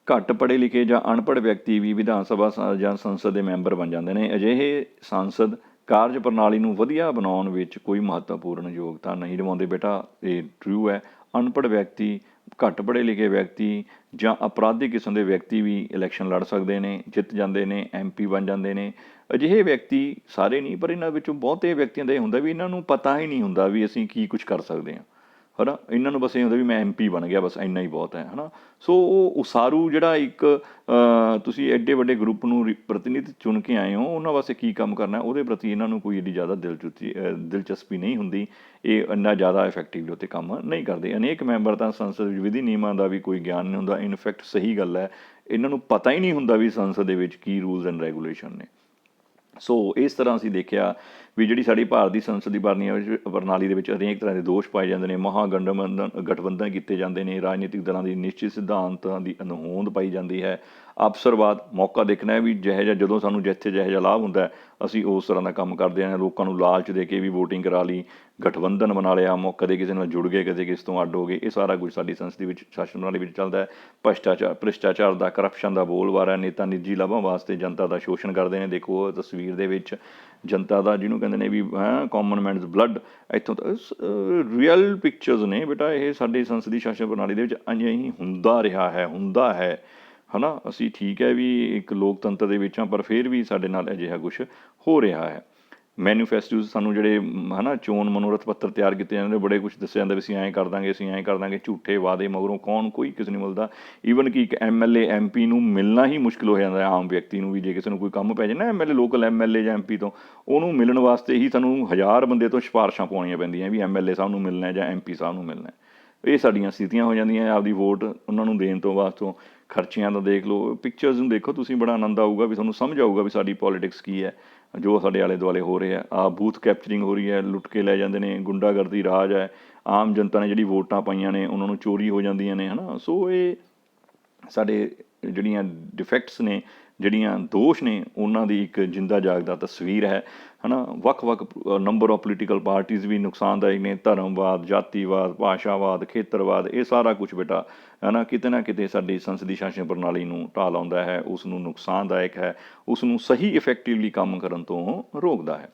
ਘੱਟ ਪੜ੍ਹੇ ਲਿਖੇ ਜਾਂ ਅਨਪੜ੍ਹ ਵਿਅਕਤੀ ਵੀ ਵਿਧਾਨ ਸਭਾ ਜਾਂ ਸੰਸਦ ਦੇ ਮੈਂਬਰ ਬਣ ਜਾਂਦੇ ਨੇ। ਅਜਿਹੇ ਸੰਸਦ ਕਾਰਜ ਪ੍ਰਣਾਲੀ ਨੂੰ ਵਧੀਆ ਬਣਾਉਣ ਵਿੱਚ ਕੋਈ ਮਹੱਤਵਪੂਰਨ ਯੋਗਤਾ ਨਹੀਂ ਨਿਭਾਉਂਦੇ। ਬੇਟਾ ਇਹ ਟਰੂ ਹੈ। ਅਨਪੜ੍ਹ ਵਿਅਕਤੀ, ਘੱਟ ਪੜ੍ਹੇ ਲਿਖੇ ਵਿਅਕਤੀ ਜਾਂ ਅਪਰਾਧਿਕ ਕਿਸਮ ਦੇ ਵਿਅਕਤੀ ਵੀ ਇਲੈਕਸ਼ਨ ਲੜ ਸਕਦੇ ਨੇ, ਜਿੱਤ ਜਾਂਦੇ ਨੇ, MP ਬਣ ਜਾਂਦੇ ਨੇ। ਅਜਿਹੇ ਵਿਅਕਤੀ ਸਾਰੇ ਨਹੀਂ, ਪਰ ਇਹਨਾਂ ਵਿੱਚੋਂ ਬਹੁਤੇ ਵਿਅਕਤੀਆਂ ਦਾ ਇਹ ਹੁੰਦਾ ਵੀ ਇਹਨਾਂ ਨੂੰ ਪਤਾ ਹੀ ਨਹੀਂ ਹੁੰਦਾ ਵੀ ਅਸੀਂ ਕੀ ਕੁਛ ਕਰ ਸਕਦੇ ਹਾਂ, ਇਹਨਾਂ ਨੂੰ ਬਸ ਇਹ ਹੁੰਦਾ ਵੀ ਮੈਂ MP ਬਣ ਗਿਆ, ਬਸ ਇੰਨਾ ਹੀ ਬਹੁਤ ਹੈ, ਸੋ ਉਹ ਉਸਾਰੂ ਜਿਹੜਾ ਇੱਕ ਤੁਸੀਂ ਐਡੇ ਵੱਡੇ ਗਰੁੱਪ ਨੂੰ ਪ੍ਰਤੀਨਿਧ ਚੁਣ ਕੇ ਆਏ ਹੋ, ਉਹਨਾਂ ਵਾਸਤੇ ਕੀ ਕੰਮ ਕਰਨਾ, ਉਹਦੇ ਪ੍ਰਤੀ ਇਹਨਾਂ ਨੂੰ ਕੋਈ ਐਡੀ ਜ਼ਿਆਦਾ ਦਿਲਚਸਪੀ ਨਹੀਂ ਹੁੰਦੀ। ਇਹ ਇੰਨਾ ਜ਼ਿਆਦਾ ਇਫੈਕਟਿਵਲੀ ਉੱਤੇ ਕੰਮ ਨਹੀਂ ਕਰਦੇ। ਅਨੇਕ ਮੈਂਬਰ ਤਾਂ ਸੰਸਦ ਵਿੱਚ ਵਿਧੀ ਨਿਯਮਾਂ ਦਾ ਵੀ ਕੋਈ ਗਿਆਨ ਨਹੀਂ ਹੁੰਦਾ। ਇਨਫੈਕਟ ਸਹੀ ਗੱਲ ਹੈ, ਇਹਨਾਂ ਨੂੰ ਪਤਾ ਹੀ ਨਹੀਂ ਹੁੰਦਾ ਵੀ ਸੰਸਦ ਦੇ ਵਿੱਚ ਕੀ ਰੂਲਸ ਐਂਡ ਰੈਗੂਲੇਸ਼ਨ ਨੇ। ਸੋ ਇਸ ਤਰ੍ਹਾਂ ਅਸੀਂ ਦੇਖਿਆ ਵੀ ਜਿਹੜੀ ਸਾਡੀ ਭਾਰਤ ਦੀ ਸੰਸਦ ਦੀ ਪ੍ਰਣਾਲੀ ਦੇ ਵਿੱਚ ਅਨੇਕ ਤਰ੍ਹਾਂ ਦੇ ਦੋਸ਼ ਪਾਏ ਜਾਂਦੇ ਨੇ, ਗਠਬੰਧਨ ਕੀਤੇ ਜਾਂਦੇ ਨੇ, ਰਾਜਨੀਤਿਕ ਦਲਾਂ ਦੀ ਨਿਸ਼ਚਿਤ ਸਿਧਾਂਤਾਂ ਦੀ ਅਣਹੋਂਦ ਪਾਈ ਜਾਂਦੀ ਹੈ। ਅਵਸਰਵਾਦ, ਮੌਕਾ ਦੇਖਣਾ ਹੈ ਵੀ ਜਿਹੋ ਜਿਹਾ ਜਦੋਂ ਸਾਨੂੰ ਜਿੱਥੇ ਜਿਹੋ ਜਿਹਾ ਲਾਭ ਹੁੰਦਾ ਅਸੀਂ ਉਸ ਤਰ੍ਹਾਂ ਦਾ ਕੰਮ ਕਰਦੇ ਹਾਂ। ਲੋਕਾਂ ਨੂੰ ਲਾਲਚ ਦੇ ਕੇ ਵੀ ਵੋਟਿੰਗ ਕਰਾ ਲਈ, ਗਠਬੰਧਨ ਬਣਾ ਲਿਆ, ਕਦੇ ਕਿਸੇ ਨਾਲ ਜੁੜ ਗਏ, ਕਦੇ ਕਿਸੇ ਤੋਂ ਅੱਡ ਹੋ ਗਏ। ਇਹ ਸਾਰਾ ਕੁਝ ਸਾਡੀ ਸੰਸਦੀ ਵਿੱਚ, ਸ਼ਾਸਨ ਪ੍ਰਣਾਲੀ ਵਿੱਚ ਚੱਲਦਾ ਹੈ। ਭ੍ਰਿਸ਼ਟਾਚਾਰ ਦਾ, ਕਰਪਸ਼ਨ ਦਾ ਬੋਲਬਾਲਾ, ਨੇਤਾ ਨਿੱਜੀ ਲਾਭਾਂ ਵਾਸਤੇ ਜਨਤਾ ਦਾ ਸ਼ੋਸ਼ਣ ਕਰਦੇ ਨੇ। ਦੇਖੋ ਤਸਵੀਰ ਦੇ ਵਿੱਚ ਜਨਤਾ ਦਾ, ਜਿਹਨੂੰ ਕਹਿੰਦੇ ਨੇ ਵੀ ਕਾਮਨ ਮੈਨਸ ਬਲੱਡ, ਇੱਥੋਂ ਤੱਕ ਰੀਅਲ ਪਿਕਚਰਸ ਨੇ ਬੇਟਾ। ਇਹ ਸਾਡੇ ਸੰਸਦੀ ਸ਼ਾਸਨ ਪ੍ਰਣਾਲੀ ਦੇ ਵਿੱਚ ਅਜਿਹਾ ਹੀ ਹੁੰਦਾ ਰਿਹਾ ਹੈ, ਹੁੰਦਾ ਹੈ, ਹੈ ਨਾ। ਅਸੀਂ ਠੀਕ ਹੈ ਵੀ ਇੱਕ ਲੋਕਤੰਤਰ ਦੇ ਵਿੱਚ ਹਾਂ, ਪਰ ਫਿਰ ਵੀ ਸਾਡੇ ਨਾਲ ਅਜਿਹਾ ਕੁਛ ਹੋ ਰਿਹਾ ਹੈ। ਮੈਨੀਫੈਸਟੋਜ਼ ਸਾਨੂੰ ਜਿਹੜੇ ਹੈ ਨਾ, ਚੋਣ ਮਨੋਰਥ ਪੱਤਰ ਤਿਆਰ ਕੀਤੇ ਜਾਂਦੇ, ਬੜੇ ਕੁਛ ਦੱਸਿਆ ਜਾਂਦਾ ਵੀ ਅਸੀਂ ਐਂ ਕਰ ਦਾਂਗੇ, ਅਸੀਂ ਐਂ ਕਰ ਦਾਂਗੇ। ਝੂਠੇ ਵਾਅਦੇ ਮਗਰੋਂ ਕੋਈ ਕਿਸੇ ਨੂੰ ਮਿਲਦਾ। ਈਵਨ ਕਿ ਇੱਕ MLA MP ਨੂੰ ਮਿਲਣਾ ਹੀ ਮੁਸ਼ਕਿਲ ਹੋ ਜਾਂਦਾ ਆਮ ਵਿਅਕਤੀ ਨੂੰ। ਵੀ ਜੇ ਕਿਸੇ ਨੂੰ ਕੋਈ ਕੰਮ ਪੈ ਜਾਏ ਨਾ, ਲੋਕਲ MLA ਜਾਂ MP ਤੋਂ, ਉਹਨੂੰ ਮਿਲਣ ਵਾਸਤੇ ਹੀ ਸਾਨੂੰ 1000 ਬੰਦੇ ਤੋਂ ਸਿਫਾਰਸ਼ਾਂ ਪਾਉਣੀਆਂ ਪੈਂਦੀਆਂ ਵੀ MLA ਸਾਹਿਬ ਨੂੰ ਮਿਲਣਾ ਜਾਂ MP ਸਾਹਿਬ ਨੂੰ ਮਿਲਣਾ। ਇਹ ਸਾਡੀਆਂ ਸਥਿਤੀਆਂ ਹੋ ਜਾਂਦੀਆਂ। ਆਪਦੀ ਵੋਟ ਉਹਨਾਂ ਨੂੰ ਦੇਣ ਤੋਂ ਬਾਅਦ ਤੋਂ ਖਰਚਿਆਂ ਦਾ ਦੇਖ ਲਓ, ਪਿਕਚਰਸ ਨੂੰ ਦੇਖੋ ਤੁਸੀਂ, ਬੜਾ ਆਨੰਦ ਆਊਗਾ ਵੀ ਤੁਹਾਨੂੰ ਸਮਝ ਆਊਗਾ ਵੀ ਸਾਡੀ ਪੋਲੀਟਿਕਸ ਕੀ ਹੈ, ਜੋ ਸਾਡੇ ਆਲੇ ਦੁਆਲੇ ਹੋ ਰਿਹਾ। ਬੂਥ ਕੈਪਚਰਿੰਗ ਹੋ ਰਹੀ ਹੈ, ਲੁੱਟ ਕੇ ਲੈ ਜਾਂਦੇ ਨੇ, ਗੁੰਡਾਗਰਦੀ ਰਾਜ ਹੈ। ਆਮ ਜਨਤਾ ਨੇ ਜਿਹੜੀ ਵੋਟਾਂ ਪਾਈਆਂ ਨੇ ਉਹਨਾਂ ਨੂੰ ਚੋਰੀ ਹੋ ਜਾਂਦੀਆਂ ਨੇ, ਹੈ ਨਾ। ਸੋ ਇਹ ਸਾਡੇ ਜਿਹੜੀਆਂ ਡਿਫੈਕਟਸ ਨੇ, ਜਿਹੜੀਆਂ ਦੋਸ਼ ਨੇ, ਉਹਨਾਂ ਦੀ ਇੱਕ ਜਿੰਦਾ ਜਾਗਦਾ ਤਸਵੀਰ ਹੈ ਨਾ। ਵੱਖ-ਵੱਖ ਨੰਬਰ ਆਫ ਪੋਲੀਟੀਕਲ ਪਾਰਟੀਜ਼ ਵੀ ਨੁਕਸਾਨਦਾਇਕ ਨੇ। ਧਰਮਵਾਦ, ਜਾਤੀਵਾਦ, ਭਾਸ਼ਾਵਾਦ, ਖੇਤਰਵਾਦ, ਇਹ ਸਾਰਾ ਕੁਛ ਬੇਟਾ ਹੈ ਨਾ ਕਿਤੇ ਸਾਡੀ ਸੰਸਦੀ ਸ਼ਾਸਨ ਪ੍ਰਣਾਲੀ ਨੂੰ ਢਾਹ ਲਾਉਂਦਾ ਹੈ, ਉਸ ਨੂੰ ਨੁਕਸਾਨਦਾਇਕ ਹੈ, ਉਸ ਨੂੰ ਸਹੀ ਇਫੈਕਟਿਵਲੀ ਕੰਮ ਕਰਨ ਤੋਂ ਰੋਕਦਾ ਹੈ।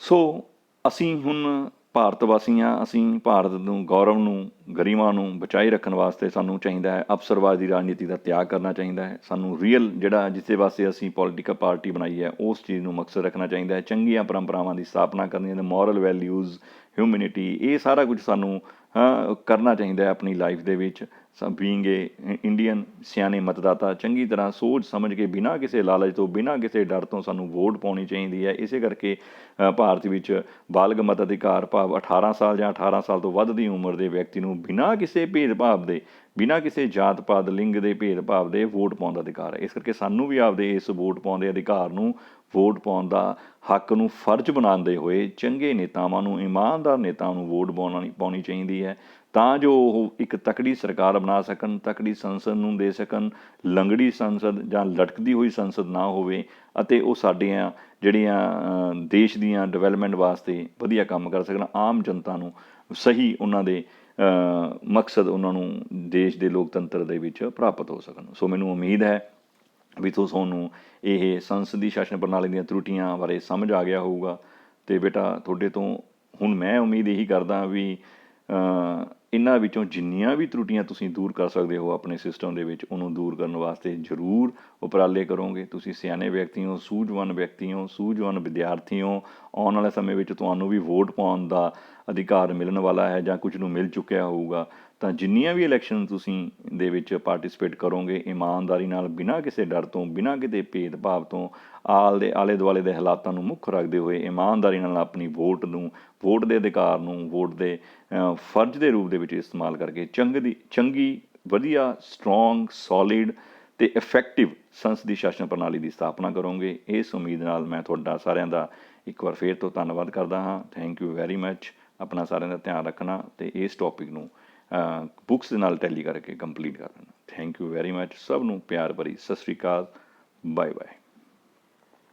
ਸੋ ਅਸੀਂ ਹੁਣ ਭਾਰਤ ਵਾਸੀ ਹਾਂ। ਅਸੀਂ ਭਾਰਤ ਨੂੰ, ਗੌਰਵ ਨੂੰ, ਗਰਿਮਾ ਨੂੰ ਬਚਾਈ ਰੱਖਣ ਵਾਸਤੇ ਸਾਨੂੰ ਚਾਹੀਦਾ ਹੈ ਅਵਸਰਵਾਦ ਦੀ ਰਾਜਨੀਤੀ ਦਾ ਤਿਆਗ ਕਰਨਾ ਚਾਹੀਦਾ ਹੈ। ਸਾਨੂੰ ਰੀਅਲ ਜਿਹੜਾ ਜਿਸਦੇ ਵਾਸਤੇ ਅਸੀਂ ਪੋਲੀਟੀਕਲ ਪਾਰਟੀ ਬਣਾਈ ਹੈ ਉਸ ਚੀਜ਼ ਨੂੰ ਮਕਸਦ ਰੱਖਣਾ ਚਾਹੀਦਾ ਹੈ। ਚੰਗੀਆਂ ਪਰੰਪਰਾਵਾਂ ਦੀ ਸਥਾਪਨਾ ਕਰਨੀ ਹੈ, ਮੋਰਲ ਵੈਲਿਊਜ਼, ਹਿਊਮੈਨਿਟੀ, ਇਹ ਸਾਰਾ ਕੁਝ ਸਾਨੂੰ ਕਰਨਾ ਚਾਹੀਦਾ ਹੈ ਆਪਣੀ ਲਾਈਫ ਦੇ ਵਿੱਚ। ਬੀਇੰਗ ਏ ਇੰਡੀਅਨ, ਸਿਆਣੇ ਮਤਦਾਤਾ, ਚੰਗੀ ਤਰ੍ਹਾਂ ਸੋਚ ਸਮਝ ਕੇ, ਬਿਨਾਂ ਕਿਸੇ ਲਾਲਚ ਤੋਂ, ਬਿਨਾਂ ਕਿਸੇ ਡਰ ਤੋਂ ਸਾਨੂੰ ਵੋਟ ਪਾਉਣੀ ਚਾਹੀਦੀ ਹੈ। ਇਸੇ ਕਰਕੇ ਭਾਰਤ ਵਿੱਚ ਬਾਲਗ ਮਤ ਅਧਿਕਾਰ, ਭਾਵ 18 ਸਾਲ ਜਾਂ 18 ਸਾਲ ਤੋਂ ਵੱਧ ਦੀ ਉਮਰ ਦੇ ਵਿਅਕਤੀ ਨੂੰ ਬਿਨਾਂ ਕਿਸੇ ਭੇਦਭਾਵ ਦੇ, ਬਿਨਾਂ ਕਿਸੇ ਜਾਤ ਪਾਤ, ਲਿੰਗ ਦੇ ਭੇਦਭਾਵ ਦੇ ਵੋਟ ਪਾਉਣ ਦਾ ਅਧਿਕਾਰ ਹੈ। ਇਸ ਕਰਕੇ ਸਾਨੂੰ ਵੀ ਆਪਦੇ ਇਸ ਵੋਟ ਪਾਉਣ ਦੇ ਅਧਿਕਾਰ ਨੂੰ, ਵੋਟ ਪਾਉਣ ਦਾ ਹੱਕ ਨੂੰ ਫਰਜ਼ ਬਣਾਉਂਦੇ ਹੋਏ ਚੰਗੇ ਨੇਤਾਵਾਂ ਨੂੰ, ਇਮਾਨਦਾਰ ਨੇਤਾਵਾਂ ਨੂੰ ਵੋਟ ਪਾਉਣੀ ਚਾਹੀਦੀ ਹੈ, ਤਾਂ ਜੋ ਉਹ ਇੱਕ ਤਕੜੀ ਸਰਕਾਰ ਬਣਾ ਸਕਣ, ਤਕੜੀ ਸੰਸਦ ਨੂੰ ਦੇ ਸਕਣ। ਲੰਗੜੀ ਸੰਸਦ ਜਾਂ ਲਟਕਦੀ ਹੋਈ ਸੰਸਦ ਨਾ ਹੋਵੇ, ਅਤੇ ਉਹ ਸਾਡੀਆਂ ਜਿਹੜੀਆਂ ਦੇਸ਼ ਦੀਆਂ ਡਿਵੈਲਪਮੈਂਟ ਵਾਸਤੇ ਵਧੀਆ ਕੰਮ ਕਰ ਸਕਣ। ਆਮ ਜਨਤਾ ਨੂੰ ਸਹੀ ਉਹਨਾਂ ਦੇ ਮਕਸਦ ਉਹਨਾਂ ਨੂੰ ਦੇਸ਼ ਦੇ ਲੋਕਤੰਤਰ ਦੇ ਵਿੱਚ ਪ੍ਰਾਪਤ ਹੋ ਸਕਣ। ਸੋ ਮੈਨੂੰ ਉਮੀਦ ਹੈ ਵੀ ਤੁਹਾਨੂੰ ਇਹ ਸੰਸਦੀ ਸ਼ਾਸਨ ਪ੍ਰਣਾਲੀ ਦੀਆਂ ਤਰੁੱਟੀਆਂ ਬਾਰੇ ਸਮਝ ਆ ਗਿਆ ਹੋਊਗਾ। ਅਤੇ ਬੇਟਾ ਤੁਹਾਡੇ ਤੋਂ ਹੁਣ ਮੈਂ ਉਮੀਦ ਇਹੀ ਕਰਦਾ ਵੀ ਇਹਨਾਂ ਵਿੱਚੋਂ ਜਿੰਨੀਆਂ ਵੀ ਤਰੁੱਟੀਆਂ ਤੁਸੀਂ ਦੂਰ ਕਰ ਸਕਦੇ ਹੋ ਆਪਣੇ ਸਿਸਟਮ ਦੇ ਵਿੱਚ, ਉਹਨੂੰ ਦੂਰ ਕਰਨ ਵਾਸਤੇ ਜ਼ਰੂਰ ਉਪਰਾਲੇ ਕਰੋਗੇ। ਤੁਸੀਂ ਸਿਆਣੇ ਵਿਅਕਤੀ ਹੋ, ਸੂਝਵਾਨ ਵਿਅਕਤੀ ਹੋ, ਸੂਝਵਾਨ ਵਿਦਿਆਰਥੀ ਹੋ। ਆਉਣ ਵਾਲੇ ਸਮੇਂ ਵਿੱਚ ਤੁਹਾਨੂੰ ਵੀ ਵੋਟ ਪਾਉਣ ਦਾ ਅਧਿਕਾਰ ਮਿਲਣ ਵਾਲਾ ਹੈ ਜਾਂ ਕੁਝ ਨੂੰ ਮਿਲ ਚੁੱਕਿਆ ਹੋਊਗਾ। ਤਾਂ ਜਿੰਨੀਆਂ ਵੀ ਇਲੈਕਸ਼ਨ ਤੁਸੀਂ ਦੇ ਵਿੱਚ ਪਾਰਟੀਸਪੇਟ ਕਰੋਗੇ, ਇਮਾਨਦਾਰੀ ਨਾਲ, ਬਿਨਾਂ ਕਿਸੇ ਡਰ ਤੋਂ, ਬਿਨਾਂ ਕਿਤੇ ਭੇਦਭਾਵ ਤੋਂ, ਆਲੇ ਦੁਆਲੇ ਦੇ ਹਾਲਾਤਾਂ ਨੂੰ ਮੁੱਖ ਰੱਖਦੇ ਹੋਏ ਇਮਾਨਦਾਰੀ ਨਾਲ ਆਪਣੀ ਵੋਟ ਨੂੰ, ਵੋਟ ਦੇ ਅਧਿਕਾਰ ਨੂੰ, ਵੋਟ ਦੇ ਫਰਜ਼ ਦੇ ਰੂਪ ਦੇ ਵਿੱਚ ਇਸਤੇਮਾਲ ਕਰਕੇ ਚੰਗੀ, ਵਧੀਆ, ਸਟਰੋਂਗ, ਸੋਲਿਡ ਅਤੇ ਇਫੈਕਟਿਵ ਸੰਸਦੀ ਸ਼ਾਸਨ ਪ੍ਰਣਾਲੀ ਦੀ ਸਥਾਪਨਾ ਕਰੋਗੇ। ਇਸ ਉਮੀਦ ਨਾਲ ਮੈਂ ਤੁਹਾਡਾ ਸਾਰਿਆਂ ਦਾ ਇੱਕ ਵਾਰ ਫੇਰ ਤੋਂ ਧੰਨਵਾਦ ਕਰਦਾ ਹਾਂ। Thank you very much. ਆਪਣਾ ਸਾਰਿਆਂ ਦਾ ਧਿਆਨ ਰੱਖਣਾ ਅਤੇ ਇਸ ਟੌਪਿਕ ਨੂੰ ਬੁੱਕਸ ਦੇ ਨਾਲ ਟੈਲੀ ਕਰਕੇ ਕੰਪਲੀਟ ਕਰ ਲੈਣਾ। Thank you very much. ਸਭ ਨੂੰ ਪਿਆਰ ਭਰੀ ਸਤਿ ਸ਼੍ਰੀ ਅਕਾਲ। Bye bye.